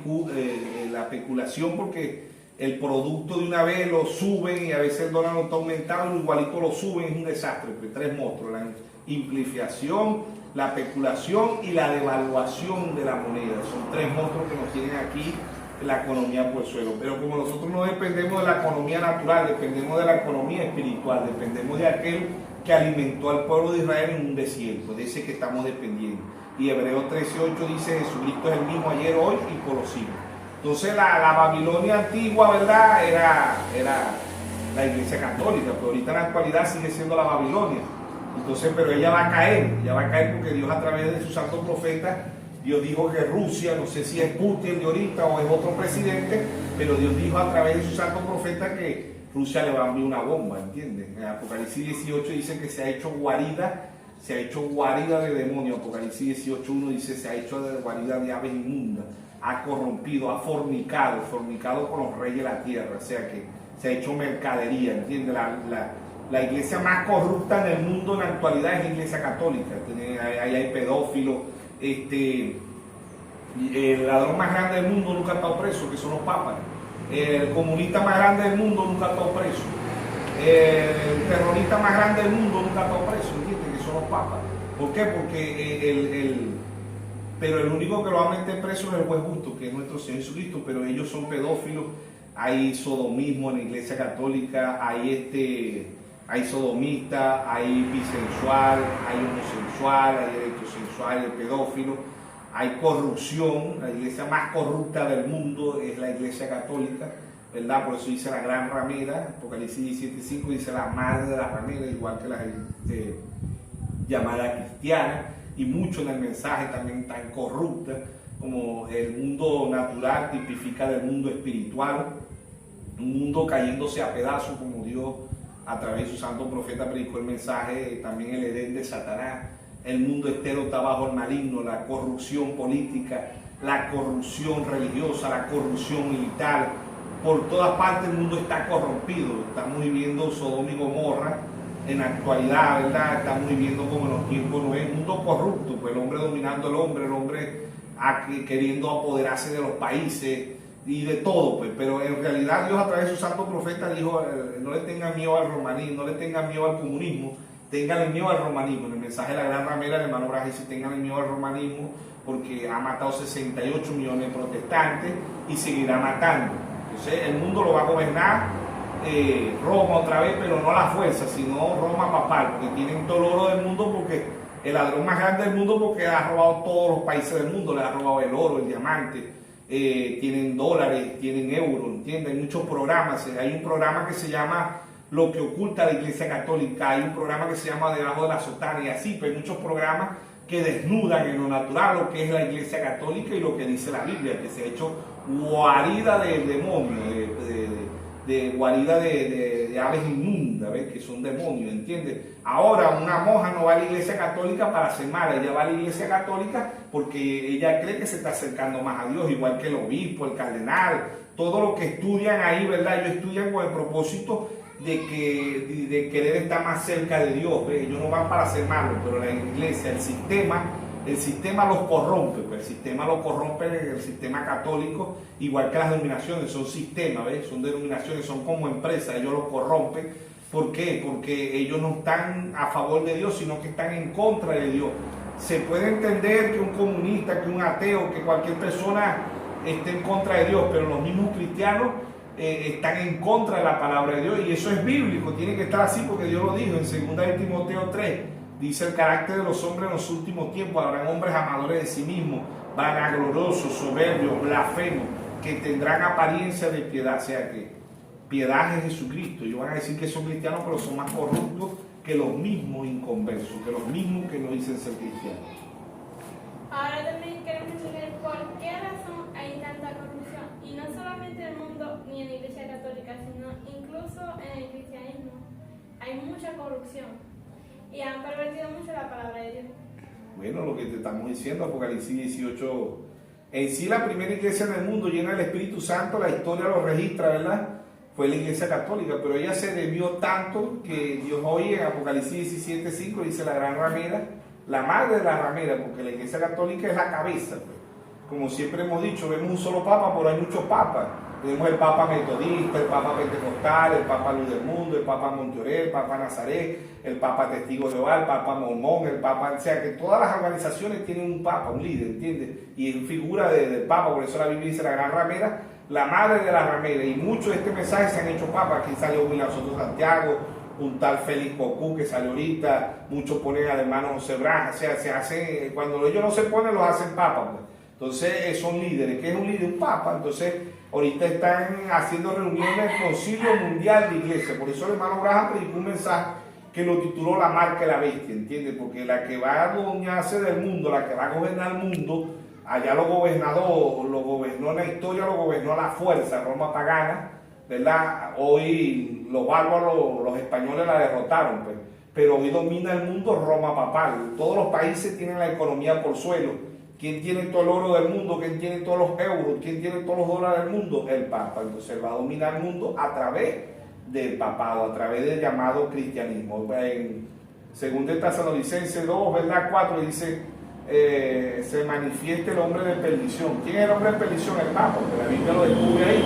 la especulación porque el producto de una vez lo suben y a veces el dólar no está aumentado y igualito lo suben, es un desastre, pues 3 monstruos, la implicación, la especulación y la devaluación de la moneda. Son 3 monstruos que nos tienen aquí la economía por el suelo. Pero como nosotros no dependemos de la economía natural, dependemos de la economía espiritual, dependemos de aquel que alimentó al pueblo de Israel en un desierto, de ese que estamos dependiendo. Y Hebreo 13:8 dice, Jesucristo es el mismo ayer, hoy y por los siglos. Entonces la Babilonia antigua, ¿verdad? Era la Iglesia Católica, pero ahorita en la actualidad sigue siendo la Babilonia. Entonces, pero ella va a caer porque Dios a través de su santo profeta, Dios dijo que Rusia, no sé si es Putin de ahorita o es otro presidente, pero Dios dijo a través de su santo profeta que Rusia le va a enviar una bomba, ¿entiendes? En Apocalipsis 18 dice que se ha hecho guarida de demonios. Apocalipsis 18:1 dice se ha hecho guarida de aves inmundas, ha corrompido, ha fornicado con los reyes de la tierra, o sea que se ha hecho mercadería, ¿entiendes? La iglesia más corrupta en el mundo en la actualidad es la Iglesia Católica. Ahí hay pedófilos, El ladrón más grande del mundo nunca ha estado preso, que son los papas. El comunista más grande del mundo nunca ha estado preso. El terrorista más grande del mundo nunca ha estado preso, ¿entiendes? Que son los papas. ¿Por qué? Porque pero el único que lo va a meter preso es el juez justo, que es nuestro Señor Jesucristo, pero ellos son pedófilos, hay sodomismo en la Iglesia Católica, hay sodomista, hay bisexual, hay homosexual, hay heterosexual, hay pedófilo, hay corrupción. La iglesia más corrupta del mundo es la Iglesia Católica, ¿verdad? Por eso dice la gran ramera, Apocalipsis 17:5 dice la madre de la ramera, igual que la llamada cristiana, y mucho en el mensaje también tan corrupta, como el mundo natural tipifica del mundo espiritual, un mundo cayéndose a pedazos como Dios a través de su santo profeta predicó el mensaje, también el Edén de Satanás. El mundo entero está bajo el maligno, la corrupción política, la corrupción religiosa, la corrupción militar. Por todas partes el mundo está corrompido. Estamos viviendo Sodoma y Gomorra en la actualidad, ¿verdad? Estamos viviendo como en los tiempos Noé, un mundo corrupto, pues el hombre dominando el hombre queriendo apoderarse de los países y de todo, pues. Pero en realidad Dios a través de su santo profeta dijo, no le tengan miedo al romanismo, no le tengan miedo al comunismo, ténganle miedo al romanismo. En el mensaje de la gran ramera, el hermano Braga dice, ténganle miedo al romanismo porque ha matado 68 millones de protestantes y seguirá matando. Entonces el mundo lo va a gobernar Roma otra vez, pero no la fuerza, sino Roma papal, porque tienen todo el oro del mundo, porque el ladrón más grande del mundo, porque ha robado todos los países del mundo, le ha robado el oro, el diamante, tienen dólares, tienen euros, ¿entiendes? Hay muchos programas, hay un programa que se llama Lo que oculta la Iglesia Católica, hay un programa que se llama Debajo de la Sotana y así, pero hay muchos programas que desnudan en lo natural lo que es la Iglesia Católica y lo que dice la Biblia, que se ha hecho guarida del demonio, guarida de aves inmundas, ¿ves? Que son demonios, ¿entiendes? Ahora una monja no va a la Iglesia Católica para hacer mal, ella va a la Iglesia Católica porque ella cree que se está acercando más a Dios, igual que el obispo, el cardenal, todo lo que estudian ahí, ¿verdad? Ellos estudian con el propósito de querer estar más cerca de Dios, ¿ves? Ellos no van para hacer malo, pero la Iglesia, el sistema los corrompe, pues el sistema los corrompe, el sistema católico, igual que las denominaciones, son sistemas, ¿ves? Son denominaciones, son como empresas, ellos los corrompen. ¿Por qué? Porque ellos no están a favor de Dios, sino que están en contra de Dios. Se puede entender que un comunista, que un ateo, que cualquier persona esté en contra de Dios, pero los mismos cristianos están en contra de la palabra de Dios, y eso es bíblico, tiene que estar así porque Dios lo dijo en 2 de Timoteo 3. Dice el carácter de los hombres en los últimos tiempos, habrán hombres amadores de sí mismos, vanagloriosos, soberbios, blasfemos, que tendrán apariencia de piedad, o sea que piedad es Jesucristo. Ellos van a decir que son cristianos, pero son más corruptos que los mismos inconversos, que los mismos que no dicen ser cristianos. Ahora también queremos entender por qué razón hay tanta corrupción, y no solamente en el mundo ni en la Iglesia Católica, sino incluso en el cristianismo. Hay mucha corrupción. Y han pervertido mucho la palabra de Dios. Bueno, lo que te estamos diciendo, Apocalipsis 18. En sí, la primera iglesia en el mundo llena del Espíritu Santo, la historia lo registra, ¿verdad? Fue la Iglesia Católica, pero ella se debió tanto que Dios hoy en Apocalipsis 17:5 dice la gran ramera, la madre de la ramera, porque la Iglesia Católica es la cabeza. Pues. Como siempre hemos dicho, vemos un solo papa, pero hay muchos papas. Tenemos el Papa Metodista, el Papa Pentecostal, el Papa Luz del Mundo, el Papa Monteoré, el Papa Nazaret, el Papa Testigo de Jehová, el Papa Mormón, el Papa... O sea, que todas las organizaciones tienen un Papa, un líder, ¿entiendes? Y en figura del Papa, por eso la Biblia dice la gran ramera, la madre de la ramera. Y muchos de este mensaje se han hecho papas. Aquí salió William Soto Santiago, un tal Félix Cocú que salió ahorita, muchos ponen al hermano José Branja, o sea, se hacen, cuando ellos no se ponen, los hacen papas, pues. Entonces son líderes. ¿Qué es un líder? Un papa. Entonces ahorita están haciendo reuniones del Concilio Mundial de Iglesia. Por eso el hermano Braham predicó un mensaje que lo tituló La marca de la bestia, ¿entiendes? Porque la que va a dominarse del mundo, la que va a gobernar el mundo, allá lo gobernó en la historia, lo gobernó la fuerza, Roma pagana, ¿verdad? Hoy los bárbaros, los españoles la derrotaron, pues. Pero hoy domina el mundo Roma papal. Todos los países tienen la economía por suelo. ¿Quién tiene todo el oro del mundo? ¿Quién tiene todos los euros? ¿Quién tiene todos los dólares del mundo? El Papa. Entonces él va a dominar el mundo a través del papado, a través del llamado cristianismo. En 2 Tesalonicenses 2, ¿verdad? 4 dice, se manifieste el hombre de perdición. ¿Quién es el hombre de perdición? El mal, porque la Biblia lo descubre ahí.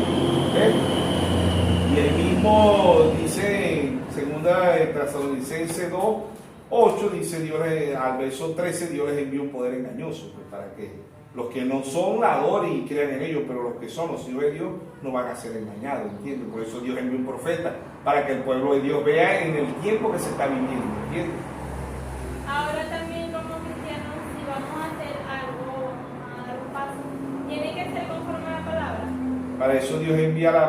Y él mismo dice en 2 Tesalonicenses 2:8, dice Dios, al verso 13, Dios les envió un poder engañoso, pues, para que los que no son la adoren y crean en ellos, pero los que son los hijos de Dios no van a ser engañados, ¿entiendes? Por eso Dios envió un profeta, para que el pueblo de Dios vea en el tiempo que se está viviendo, ¿entiendes? Ahora también como cristianos, si vamos a hacer algo, a dar un paso, tiene que ser conforme a la palabra. Para eso Dios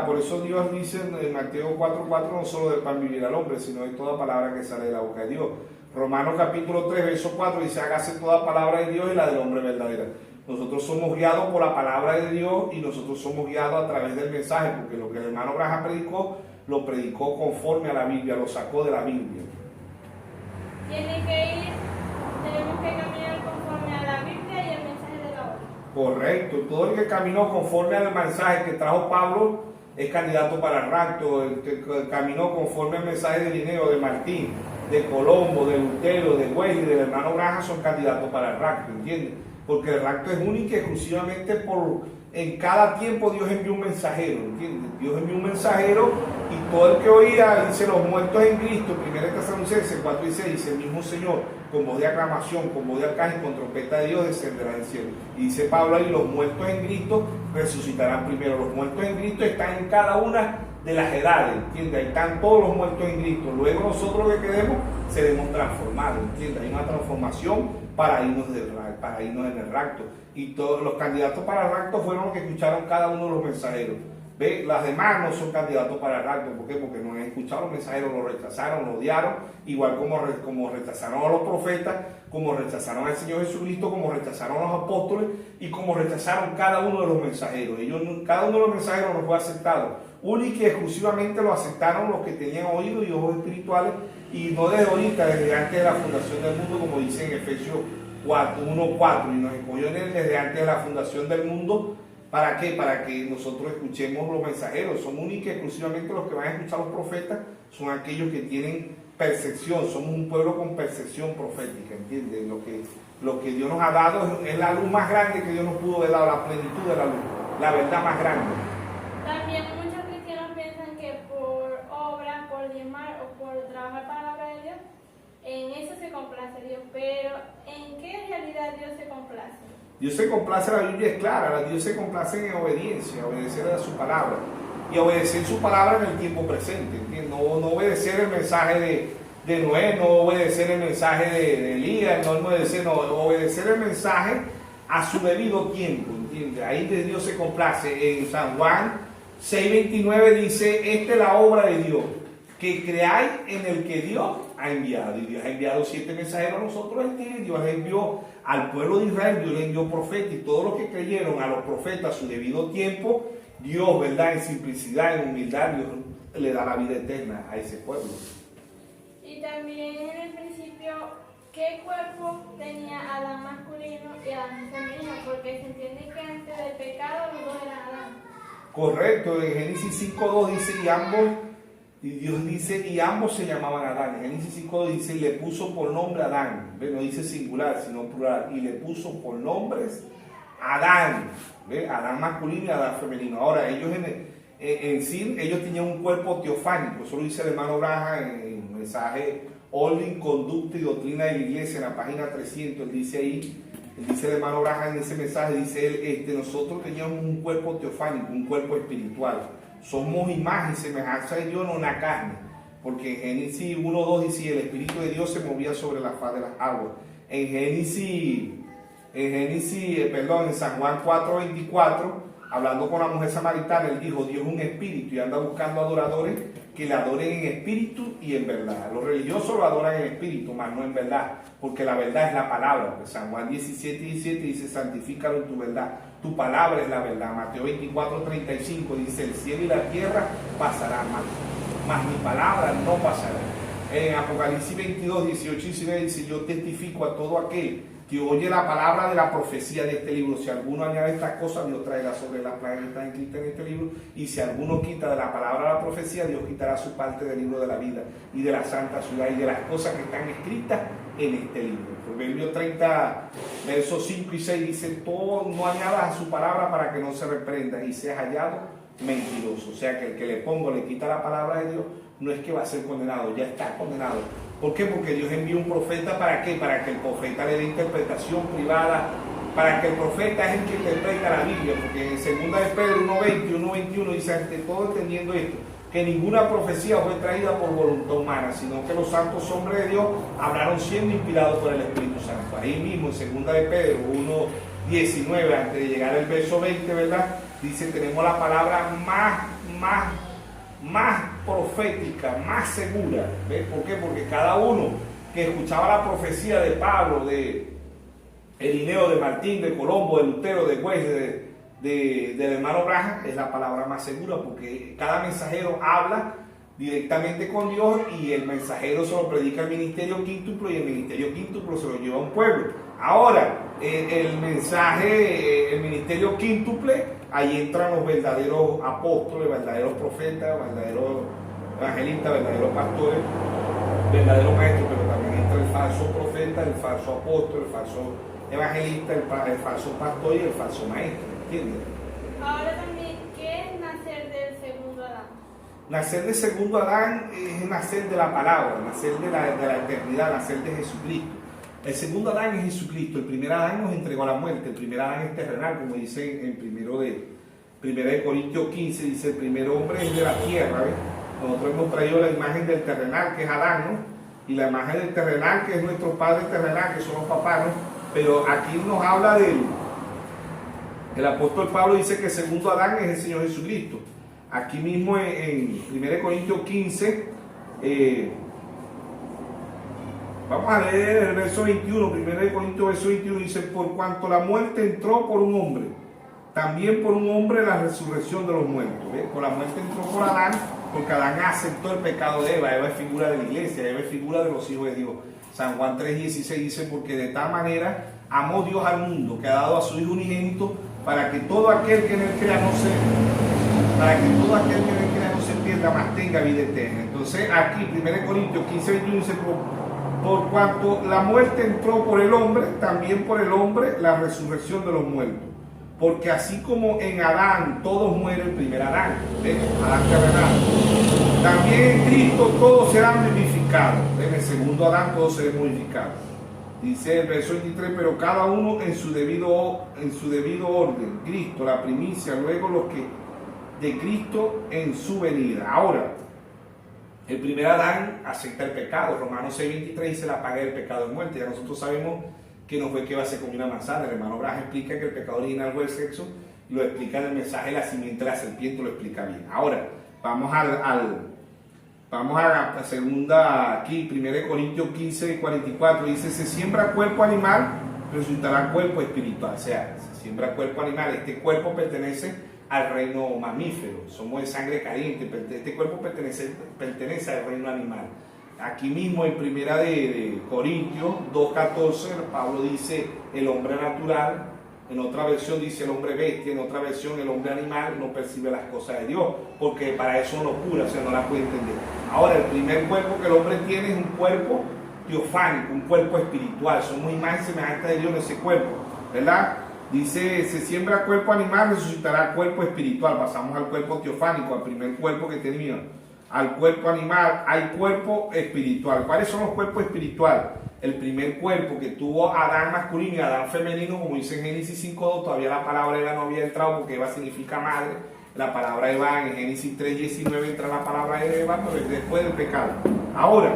por eso Dios dice en Mateo 4:4, no solo del pan vivir al hombre, sino de toda palabra que sale de la boca de Dios. Romanos capítulo 3, verso 4 dice, hágase toda palabra de Dios y la del hombre verdadera. Nosotros somos guiados por la palabra de Dios y nosotros somos guiados a través del mensaje, porque lo que el hermano Graham predicó, lo predicó conforme a la Biblia, lo sacó de la Biblia. Tenemos que caminar conforme a la Biblia y el mensaje de la hora. Correcto, todo el que caminó conforme al mensaje que trajo Pablo es candidato para el rapto. El que caminó conforme al mensaje de Linneo, de Martín, de Colombo, de Lutero, de Wesley, del hermano Graham son candidatos para el rapto, ¿entiendes? Porque el rapto es único y exclusivamente en cada tiempo Dios envió un mensajero, ¿entiendes? Dios envió un mensajero y todo el que oía, dice, los muertos en Cristo, 1 Tesalonicenses 4:6, dice, el mismo Señor, con voz de aclamación, con voz de arcángel, con trompeta de Dios, descenderá del cielo. Y dice Pablo ahí, los muertos en Cristo resucitarán primero. Los muertos en Cristo están en cada una de las edades, ¿entiendes? Ahí están todos los muertos en Cristo. Luego nosotros que quedemos seremos transformados, ¿entiendes? Hay una transformación para irnos en el rapto. Y todos los candidatos para el rapto fueron los que escucharon cada uno de los mensajeros. ¿Ve? Las demás no son candidatos para el rapto. ¿Por qué? Porque no han escuchado los mensajeros, lo rechazaron, lo odiaron, igual como rechazaron a los profetas, como rechazaron al Señor Jesucristo, como rechazaron a los apóstoles y como rechazaron cada uno de los mensajeros. Cada uno de los mensajeros no fue aceptado. Única y exclusivamente lo aceptaron los que tenían oídos y ojos espirituales, y no desde ahorita, desde antes de la fundación del mundo, como dice en Efesios 1:4, y nos escogió en él desde antes de la fundación del mundo. ¿Para qué? Para que nosotros escuchemos los mensajeros. Son únicos y exclusivamente los que van a escuchar los profetas, son aquellos que tienen percepción. Somos un pueblo con percepción profética, ¿entiendes? Lo que Dios nos ha dado es la luz más grande que Dios nos pudo haber dado, la plenitud de la luz, la verdad más grande. También muchos cristianos piensan que por obra, por diezmar o por trabajar para la obra de Dios, en eso se complace Dios. Pero ¿en qué realidad Dios se complace? Dios se complace, la Biblia es clara, Dios se complace en obediencia, obedecer a su palabra. Y obedecer su palabra en el tiempo presente, ¿entiendes? No obedecer el mensaje de Noé, no obedecer el mensaje de Elías, no obedecer el mensaje a su debido tiempo, ¿entiendes? Ahí de Dios se complace. En San Juan 6:29 dice, esta es la obra de Dios, que creáis en el que Dios ha enviado. Y Dios ha enviado 7 mensajeros a nosotros, Dios envió al pueblo de Israel, Dios le envió profetas, y todos los que creyeron a los profetas a su debido tiempo, Dios, ¿verdad? En simplicidad, en humildad, Dios le da la vida eterna a ese pueblo. Y también en el principio, ¿qué cuerpo tenía Adán masculino y Adán femenino? Porque se entiende que antes del pecado los dos eran Adán. Correcto, en Génesis 5:2 dice, y Dios dice, y ambos se llamaban Adán. En Génesis 5:2 dice, y le puso por nombre Adán. ¿Ve? No dice singular, sino plural. Y le puso por nombres Adán. ¿Ve? Adán masculino y Adán femenino. Ahora, ellos en sí, ellos tenían un cuerpo teofánico. Eso lo dice el hermano Graham en el mensaje Orden, Conducta y Doctrina de la Iglesia, en la página 300. Él dice ahí, el hermano Graham en ese mensaje, dice él, nosotros teníamos un cuerpo teofánico, un cuerpo espiritual. Somos imagen y semejanza de Dios, no una carne. Porque en Génesis 1:2 dice, el Espíritu de Dios se movía sobre la faz de las aguas. En San Juan 4:24, hablando con la mujer samaritana, él dijo, Dios es un espíritu y anda buscando adoradores que le adoren en espíritu y en verdad. Los religiosos lo adoran en espíritu, mas no en verdad, porque la verdad es la palabra. Porque San Juan 17:17 dice, santifícalo en tu verdad. Tu palabra es la verdad. Mateo 24:35 dice, el cielo y la tierra pasarán, mas mi palabra no pasará. En Apocalipsis 22:18-19 dice, yo testifico a todo aquel que oye la palabra de la profecía de este libro. Si alguno añade estas cosas, Dios traerá sobre las plagas que están escritas en este libro. Y si alguno quita de la palabra de la profecía, Dios quitará su parte del libro de la vida y de la santa ciudad y de las cosas que están escritas en este libro. Proverbio 30, versos 5 y 6 dice: todo, no añadas a su palabra para que no se reprenda y seas hallado mentiroso. O sea que el que le pongo, le quita la palabra de Dios, no es que va a ser condenado, ya está condenado. ¿Por qué? Porque Dios envió un profeta, ¿para qué? Para que el profeta le dé interpretación privada, para que el profeta es el que interpreta la Biblia, porque en 2 de Pedro 1:20 y 1:21 dice: ante todo entendiendo esto, que ninguna profecía fue traída por voluntad humana, sino que los santos hombres de Dios hablaron siendo inspirados por el Espíritu Santo. Ahí mismo en 2 de Pedro 1:19, antes de llegar al verso 20, ¿verdad? Dice: tenemos la palabra más profética, más segura. ¿Ves? ¿Por qué? Porque cada uno que escuchaba la profecía de Pablo, de Irineo, de Martín, de Colombo, de Lutero, de Wesley, del hermano Branham, es la palabra más segura, porque cada mensajero habla directamente con Dios y el mensajero se lo predica al ministerio quíntuplo y el ministerio quíntuplo se lo lleva a un pueblo. Ahora, el mensaje, el ministerio quíntuple, ahí entran los verdaderos apóstoles, verdaderos profetas, verdaderos evangelistas, verdaderos pastores, verdaderos maestros, pero también entra el falso profeta, el falso apóstol, el falso evangelista, el falso pastor y el falso maestro, ¿entiendes? Ahora también, ¿qué es nacer del segundo Adán? Nacer del segundo Adán es nacer de la palabra, nacer de la eternidad, nacer de Jesucristo. El segundo Adán es Jesucristo. El primer Adán nos entregó a la muerte. El primer Adán es terrenal, como dice en 1 de Corintios 15, dice: el primer hombre es de la tierra. ¿Ves? Nosotros hemos traído la imagen del terrenal, que es Adán, ¿no? Y la imagen del terrenal, que es nuestro padre terrenal, que son los papás, ¿no? Pero aquí nos habla el apóstol Pablo dice que el segundo Adán es el Señor Jesucristo. Aquí mismo en 1 Corintios 15, vamos a leer el verso 21, 1 Corintios verso 21, dice: por cuanto la muerte entró por un hombre, también por un hombre la resurrección de los muertos. ¿Ves? Por la muerte entró por Adán, porque Adán aceptó el pecado de Eva. Eva es figura de la iglesia, Eva es figura de los hijos de Dios. San Juan 3:16 dice: porque de tal manera amó Dios al mundo, que ha dado a su Hijo unigénito, para que todo aquel que en él crea no se pierda, mas tenga vida eterna. Entonces aquí 1 Corintios 15:21 dice: por cuanto la muerte entró por el hombre, también por el hombre la resurrección de los muertos. Porque así como en Adán todos mueren, el primer Adán, Adán terrenal, también en Cristo todos serán vivificados. En el segundo Adán todos serán modificados. Dice el verso 23: pero cada uno en su debido orden. Cristo la primicia, luego los que de Cristo en su venida. Ahora, el primer Adán acepta el pecado. Romanos 6:23 dice: la paga del pecado es muerte. Ya nosotros sabemos que no fue que se comió una manzana. El hermano Branham explica que el pecado original fue el sexo, y lo explica en el mensaje La simiente de la serpiente, lo explica bien. Ahora, vamos a la segunda, aquí, 1 Corintios 15:44, dice: se siembra cuerpo animal, resultará cuerpo espiritual. O sea, se siembra cuerpo animal. Este cuerpo pertenece al reino mamífero, somos de sangre caliente. Este cuerpo pertenece al reino animal. Aquí mismo en 1 de Corintios 2:14, Pablo dice el hombre natural, en otra versión dice el hombre bestia, en otra versión el hombre animal no percibe las cosas de Dios, porque para eso no cura, o sea, no las puede entender. Ahora, el primer cuerpo que el hombre tiene es un cuerpo teofánico, un cuerpo espiritual. Somos imagen semejante de Dios en ese cuerpo, ¿verdad? Dice: se siembra cuerpo animal, resucitará cuerpo espiritual. Pasamos al cuerpo teofánico, al primer cuerpo que tenía. Al cuerpo animal, hay cuerpo espiritual. ¿Cuáles son los cuerpos espirituales? El primer cuerpo que tuvo Adán masculino y Adán femenino, como dice en Génesis 5:2, todavía la palabra Eva no había entrado, porque Eva significa madre. La palabra Eva en Génesis 3:19 entra la palabra Eva, pero es después del pecado. Ahora,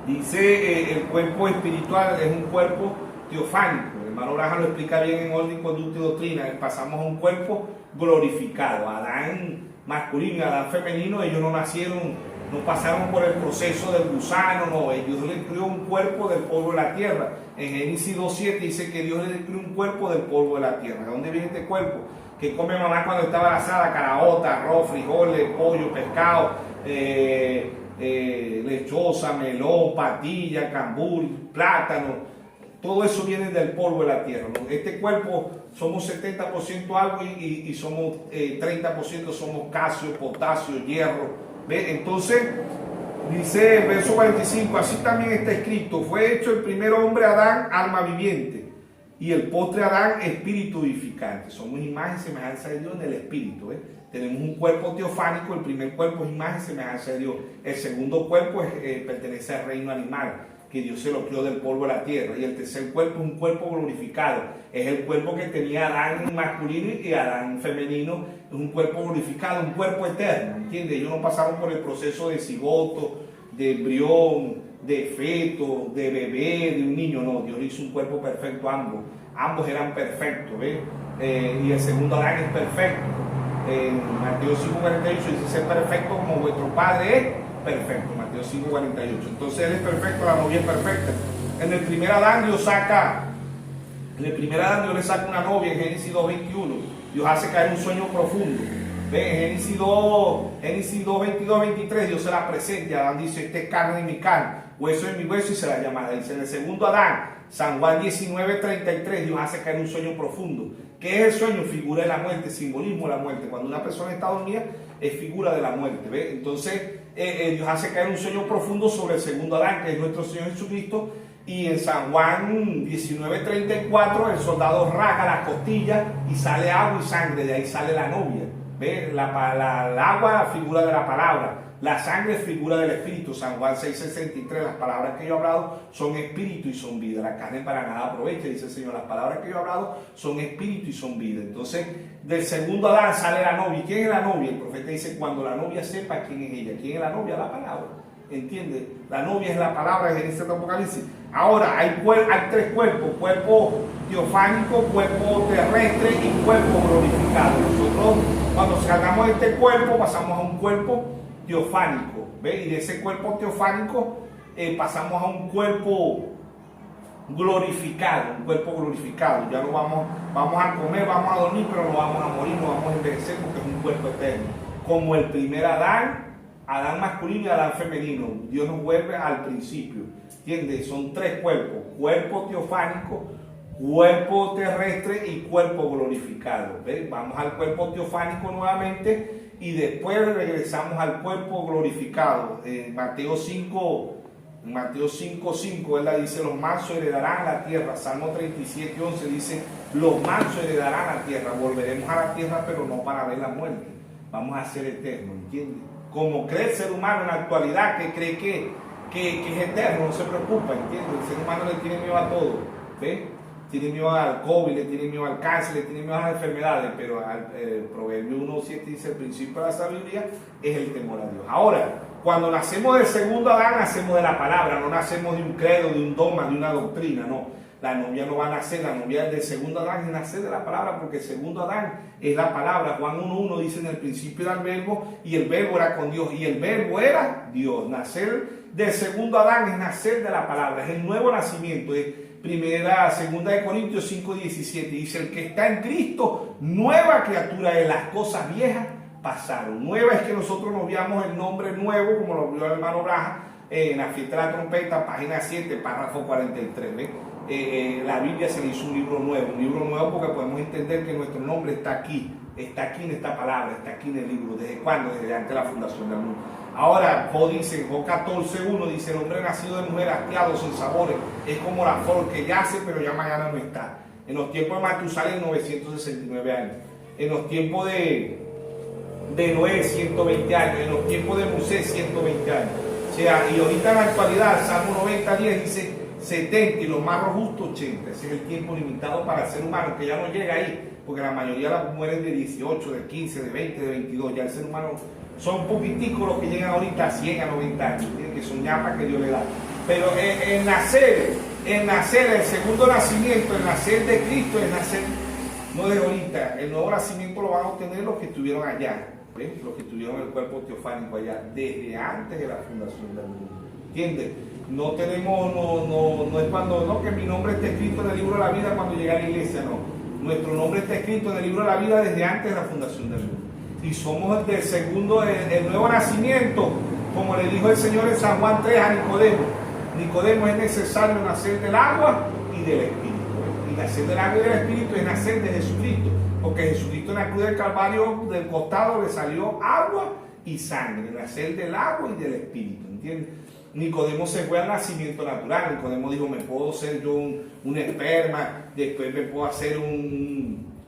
dice el cuerpo espiritual es un cuerpo teofánico. El hermano Branham lo explica bien en Orden, Conducta y Doctrina. Pasamos a un cuerpo glorificado. Adán masculino y Adán femenino, ellos no nacieron, no pasaron por el proceso del gusano, no, Dios les creó un cuerpo del polvo de la tierra. En Génesis 2:7 dice que Dios les creó un cuerpo del polvo de la tierra. ¿De dónde viene este cuerpo? Que come mamá cuando estaba embarazada: caraota, arroz, frijoles, pollo, pescado, lechosa, melón, patilla, cambur, plátano. Todo eso viene del polvo de la tierra, ¿no? Este cuerpo somos 70% agua y somos 30% somos calcio, potasio, hierro. ¿Ve? Entonces, Dice el verso 45, así también está escrito, fue hecho el primer hombre Adán, alma viviente, y el postre Adán, espíritu vivificante. Somos imagen y semejanza de Dios en el espíritu. Tenemos un cuerpo teofánico, el primer cuerpo es imagen y semejanza de Dios. El segundo cuerpo pertenece al reino animal, que Dios se lo creó del polvo de la tierra. Y el tercer cuerpo es un cuerpo glorificado. Es el cuerpo que tenía Adán masculino y Adán femenino. Es un cuerpo glorificado, un cuerpo eterno. ¿Entiendes? Ellos no pasaron por el proceso de cigoto, de embrión, de feto, de bebé, de un niño. No, Dios hizo un cuerpo perfecto a ambos. Ambos eran perfectos, ¿ves? Y el segundo Adán es perfecto. En Mateo 5:48 dice ser perfecto como vuestro Padre es perfecto. Mateo 5:48. Entonces Él es perfecto, la novia es perfecta. En el primer Adán Dios le saca una novia en Génesis 2:21. Dios hace caer un sueño profundo. ¿Ve? En Génesis 2:22-23 Dios se la presenta y Adán dice, este es carne de mi carne, hueso de mi hueso, y se la llama. Dice en el segundo Adán, San Juan 19:33, Dios hace caer un sueño profundo. ¿Qué es el sueño? Figura de la muerte, simbolismo de la muerte. Cuando una persona está dormida es figura de la muerte. ¿Ve? Entonces Dios hace caer un sueño profundo sobre el segundo Adán, que es nuestro Señor Jesucristo. Y en San Juan 19:34 el soldado rasga las costillas y sale agua y sangre, de ahí sale la novia. ¿Ve? El agua, figura de la palabra. La sangre, figura del espíritu. San Juan 6:63, las palabras que yo he hablado son espíritu y son vida. La carne para nada aprovecha, dice el Señor. Las palabras que yo he hablado son espíritu y son vida. Entonces, del segundo Adán sale la novia. ¿Quién es la novia? El profeta dice, cuando la novia sepa quién es ella. ¿Quién es la novia? La palabra. ¿Entiende? La novia es la palabra de Génesis Apocalipsis. Ahora, hay tres cuerpos: cuerpo teofánico, cuerpo terrestre y cuerpo glorificado. Nosotros, cuando sacamos este cuerpo, pasamos a un cuerpo teofánico. ¿Ve? Y de ese cuerpo teofánico pasamos a un cuerpo glorificado. Un cuerpo glorificado. Ya no vamos a comer, vamos a dormir, pero no vamos a morir, no vamos a envejecer, porque es un cuerpo eterno. Como el primer Adán masculino y Adán femenino. Dios nos vuelve al principio. ¿Entiendes? Son tres cuerpos: cuerpo teofánico, cuerpo terrestre y cuerpo glorificado. ¿Ves? Vamos al cuerpo teofánico nuevamente y después regresamos al cuerpo glorificado. Mateo 5:5, ¿verdad? Dice, los mansos heredarán la tierra. Salmo 37:11 dice, los mansos heredarán la tierra. Volveremos a la tierra, pero no para ver la muerte. Vamos a ser eternos, ¿entiendes? Como cree el ser humano en la actualidad, que cree que es eterno, no se preocupa, ¿entiendes? El ser humano le tiene miedo a todo, ¿ves? Tiene miedo al COVID, le tiene miedo al cáncer, le tiene miedo a las enfermedades, pero el Proverbio 1:7 dice, el principio de la sabiduría es el temor a Dios. Ahora, cuando nacemos del segundo Adán, nacemos de la palabra, no nacemos de un credo, de un dogma, de una doctrina, no. La novia no va a nacer, la novia del segundo Adán es nacer de la palabra, porque el segundo Adán es la palabra. Juan 1:1 dice, en el principio era el verbo, y el verbo era con Dios, y el verbo era Dios. Nacer del segundo Adán es nacer de la palabra, es el nuevo nacimiento. Segunda de Corintios 5:17 dice, el que está en Cristo, nueva criatura es, las cosas viejas pasaron. Nueva es que nosotros nos veamos el nombre nuevo, como lo vio el hermano Braja, en la fiesta de la trompeta, página 7, párrafo 43, ¿ves? La Biblia se le hizo un libro nuevo porque podemos entender que nuestro nombre está aquí en esta palabra, está aquí en el libro. ¿Desde cuándo? Desde antes de la fundación del mundo. Ahora, Job 14:1 dice, el hombre nacido de mujer hastiado, sin sabores, es como la flor que yace, pero ya mañana no está. En los tiempos de Matusalén, 969 años. En los tiempos de Noé, 120 años. En los tiempos de Moisés, 120 años. O sea, y ahorita en la actualidad, Salmo 90:10 dice 70 y los más robustos 80. Ese es el tiempo limitado para el ser humano, que ya no llega ahí, porque la mayoría de las mueren de 18, de 15, de 20, de 22. Ya el ser humano son poquiticos los que llegan ahorita a 100, a 90 años, que son ñapas que Dios le da. Pero el nacer, el segundo nacimiento, el nacer de Cristo, es nacer no de ahorita. El nuevo nacimiento lo van a obtener los que estuvieron allá, ¿ves? Los que tuvieron el cuerpo teofánico allá, desde antes de la fundación del mundo. ¿Entiendes? No tenemos, no es cuando, no, que mi nombre está escrito en el libro de la vida cuando llegué a la iglesia, no. Nuestro nombre está escrito en el libro de la vida desde antes de la fundación del mundo. Y somos del segundo, el nuevo nacimiento, como le dijo el Señor en San Juan 3 a Nicodemo. Nicodemo, es necesario nacer del agua y del Espíritu. Y nacer del agua y del Espíritu es nacer de Jesucristo. Porque Jesucristo en la cruz del Calvario, del costado, le salió agua y sangre, nacer del agua y del espíritu, ¿entiendes? Nicodemo se fue al nacimiento natural. Nicodemo dijo, me puedo ser yo un esperma, después me puedo hacer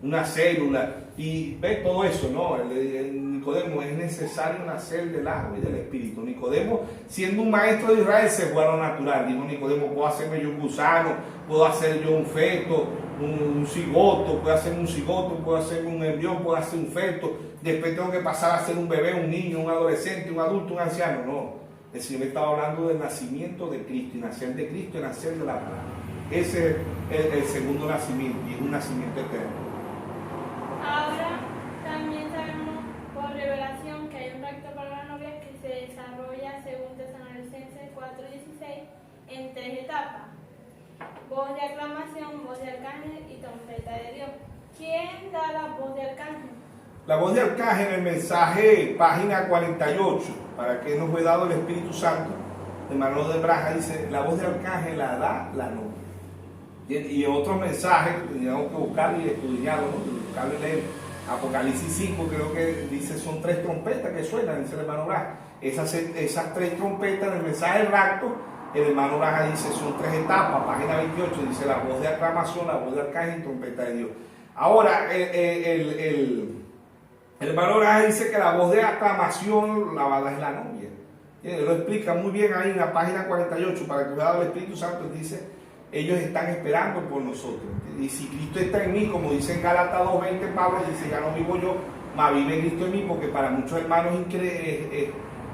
una célula, y ve todo eso, ¿no? Nicodemo, es necesario nacer del agua y del espíritu. Nicodemo, siendo un maestro de Israel, se fue a lo natural. Dijo Nicodemo, puedo hacerme yo un gusano, puedo hacer yo un feto, un cigoto, puedo hacerme un cigoto, puedo hacerme un embrión, puedo hacer un feto, después tengo que pasar a ser un bebé, un niño, un adolescente, un adulto, un anciano. No. El Señor estaba hablando del nacimiento de Cristo, y nacer de Cristo y nacer de la palabra. Ese es el segundo nacimiento, y es un nacimiento eterno. Ahora también sabemos por revelación que hay un pacto para la novia que se desarrolla según Tesalonicenses 4:16 en 3 etapas: voz de aclamación, voz de arcángel y trompeta de Dios. ¿Quién da la voz de arcángel? La voz de arcángel en el mensaje, página 48, para que nos fue dado el Espíritu Santo, hermano de Braja dice, la voz de arcángel la da la novia. Y otro mensaje que teníamos que buscar y estudiarlo, ¿no? Buscarlo y leer. Apocalipsis 5, creo que dice, son 3 trompetas que suenan, dice el hermano Braja. Esas 3 trompetas en el mensaje del rapto, el hermano Braja dice, son 3 etapas, página 28, dice la voz de aclamación, la voz de arcángel y trompeta de Dios. Ahora, el hermano Braja dice que la voz de aclamación la va a dar la novia. Lo explica muy bien ahí en la página 48, para que vea el Espíritu Santo, dice, ellos están esperando por nosotros. Y si Cristo está en mí, como dice en Gálatas 2:20, Pablo dice, ya no vivo yo, mas vive Cristo en mí, porque para muchos hermanos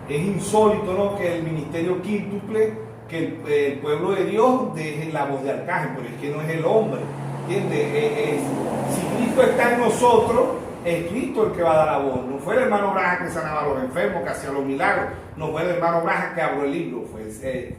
es insólito, ¿no?, que el ministerio quíntuple, que el pueblo de Dios deje la voz de arcángel, pero es que no es el hombre, ¿entiendes? Si Cristo está en nosotros, es Cristo el que va a dar la voz. No fue el hermano Braja que sanaba a los enfermos, que hacía los milagros, no fue el hermano Braja que abrió el libro, fue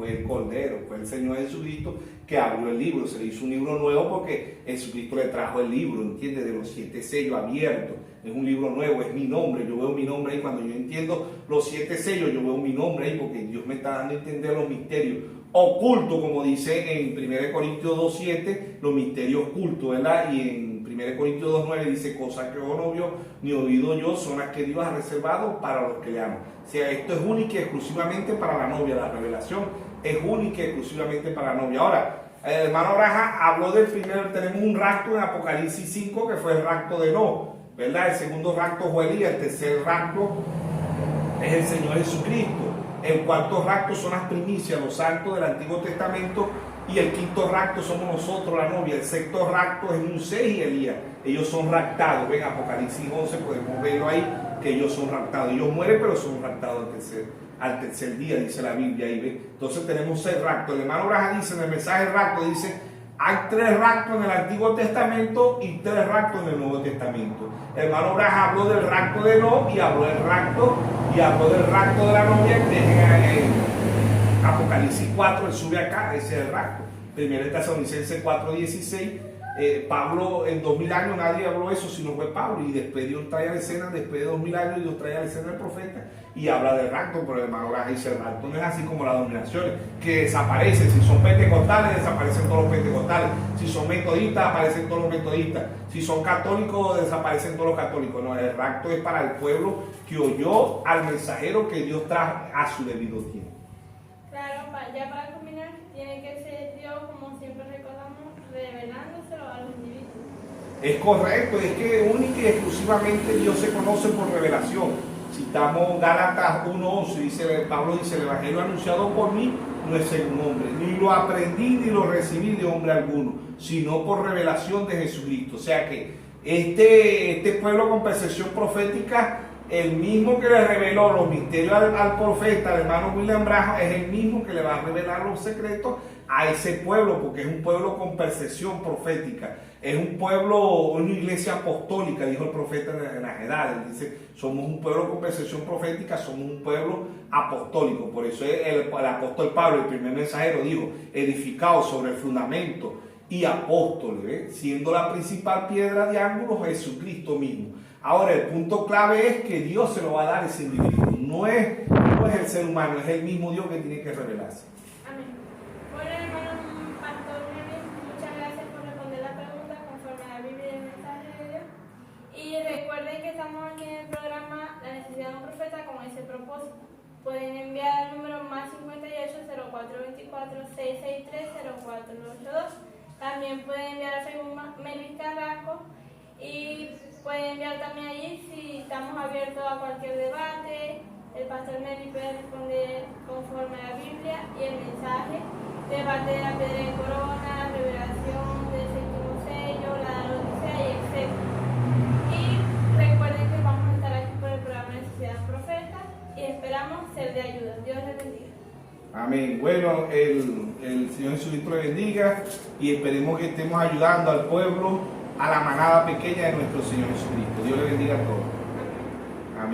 el Cordero, fue el Señor Jesucristo que abrió el libro. Se le hizo un libro nuevo porque Jesucristo le trajo el libro, ¿entiendes? De los 7 sellos abiertos. Es un libro nuevo, es mi nombre. Yo veo mi nombre ahí. Cuando yo entiendo los 7 sellos, yo veo mi nombre ahí, porque Dios me está dando a entender los misterios ocultos, como dice en 1 Corintios 2:7, los misterios ocultos, ¿verdad? Y en 1 Corintios 2:9 dice, cosas que ojo no vio ni oído yo, son las que Dios ha reservado para los que le aman. O sea, esto es único y exclusivamente para la novia. La revelación es única y exclusivamente para la novia. Ahora, el hermano Braja habló del primero. Tenemos un rapto en Apocalipsis 5, que fue el rapto de No, ¿verdad? El segundo rapto fue Elías. El tercer rapto es el Señor Jesucristo. El cuarto rapto son las primicias, los santos del Antiguo Testamento. Y el quinto rapto somos nosotros, la novia. El sexto rapto es Moisés y Elías. Ellos son raptados. Ven, Apocalipsis 11, podemos verlo ahí, que ellos son raptados. Ellos mueren, pero son raptados al tercer día, dice la Biblia ahí, ¿ve? Entonces tenemos 6 raptos. El hermano Braja dice, en el mensaje rapto, dice, hay 3 raptos en el Antiguo Testamento y 3 raptos en el Nuevo Testamento. El hermano Braja habló del rapto de No y habló del rapto de la novia, que es Apocalipsis 4, él sube acá, ese es el rapto. 1 Tesalonicenses 4:16, Pablo en 2000 años nadie habló eso sino fue Pablo, y después Dios trae a la escena, después de 2000 años Dios trae a la escena del profeta y habla del rapto. Pero el hermano Braja dice, el rapto no es así como las dominaciones, que desaparecen. Si son pentecostales, desaparecen todos los pentecostales; si son metodistas, aparecen todos los metodistas; si son católicos, desaparecen todos los católicos. No, el rapto es para el pueblo que oyó al mensajero que Dios trajo a su debido tiempo. Claro, ya para culminar, tiene que ser Dios, como siempre recordamos, revelándoselo a los individuos. Es correcto, es que única y exclusivamente Dios se conoce por revelación. Citamos Gálatas 1:11, dice Pablo, dice, el evangelio anunciado por mí no es según hombre, ni lo aprendí ni lo recibí de hombre alguno, sino por revelación de Jesucristo. O sea que este pueblo con percepción profética, el mismo que le reveló los misterios al profeta, al hermano William Branham, es el mismo que le va a revelar los secretos a ese pueblo, porque es un pueblo con percepción profética. Es un pueblo, una iglesia apostólica, dijo el profeta en las edades. Dice, somos un pueblo con percepción profética, somos un pueblo apostólico. Por eso el apóstol Pablo, el primer mensajero, dijo, edificado sobre el fundamento y apóstoles, siendo la principal piedra de ángulo Jesucristo mismo. Ahora, el punto clave es que Dios se lo va a dar a ese individuo. No es el ser humano, es el mismo Dios que tiene que revelarse. Amén. Bueno, hermano Pastor Nemi, muchas gracias por responder la pregunta conforme a la Biblia y el mensaje de Dios. Y recuerden que estamos aquí en el programa La necesidad de un profeta con ese pueden enviar al número más 58 0424 663 0482. También pueden enviar a Facebook Melvin Carrasco y pueden enviar también allí si estamos abiertos a cualquier debate. El pastor Melvin puede responder conforme a la Biblia y el mensaje, debate de la piedra de corona, revelación del séptimo sello, la noticia y etc. Y recuerden que vamos a estar aquí por el programa de Sociedad Profeta y esperamos ser de ayuda. Dios les bendiga. Amén. Bueno, el Señor Jesucristo le bendiga y esperemos que estemos ayudando al pueblo, a la manada pequeña de nuestro Señor Jesucristo. Dios le bendiga a todos.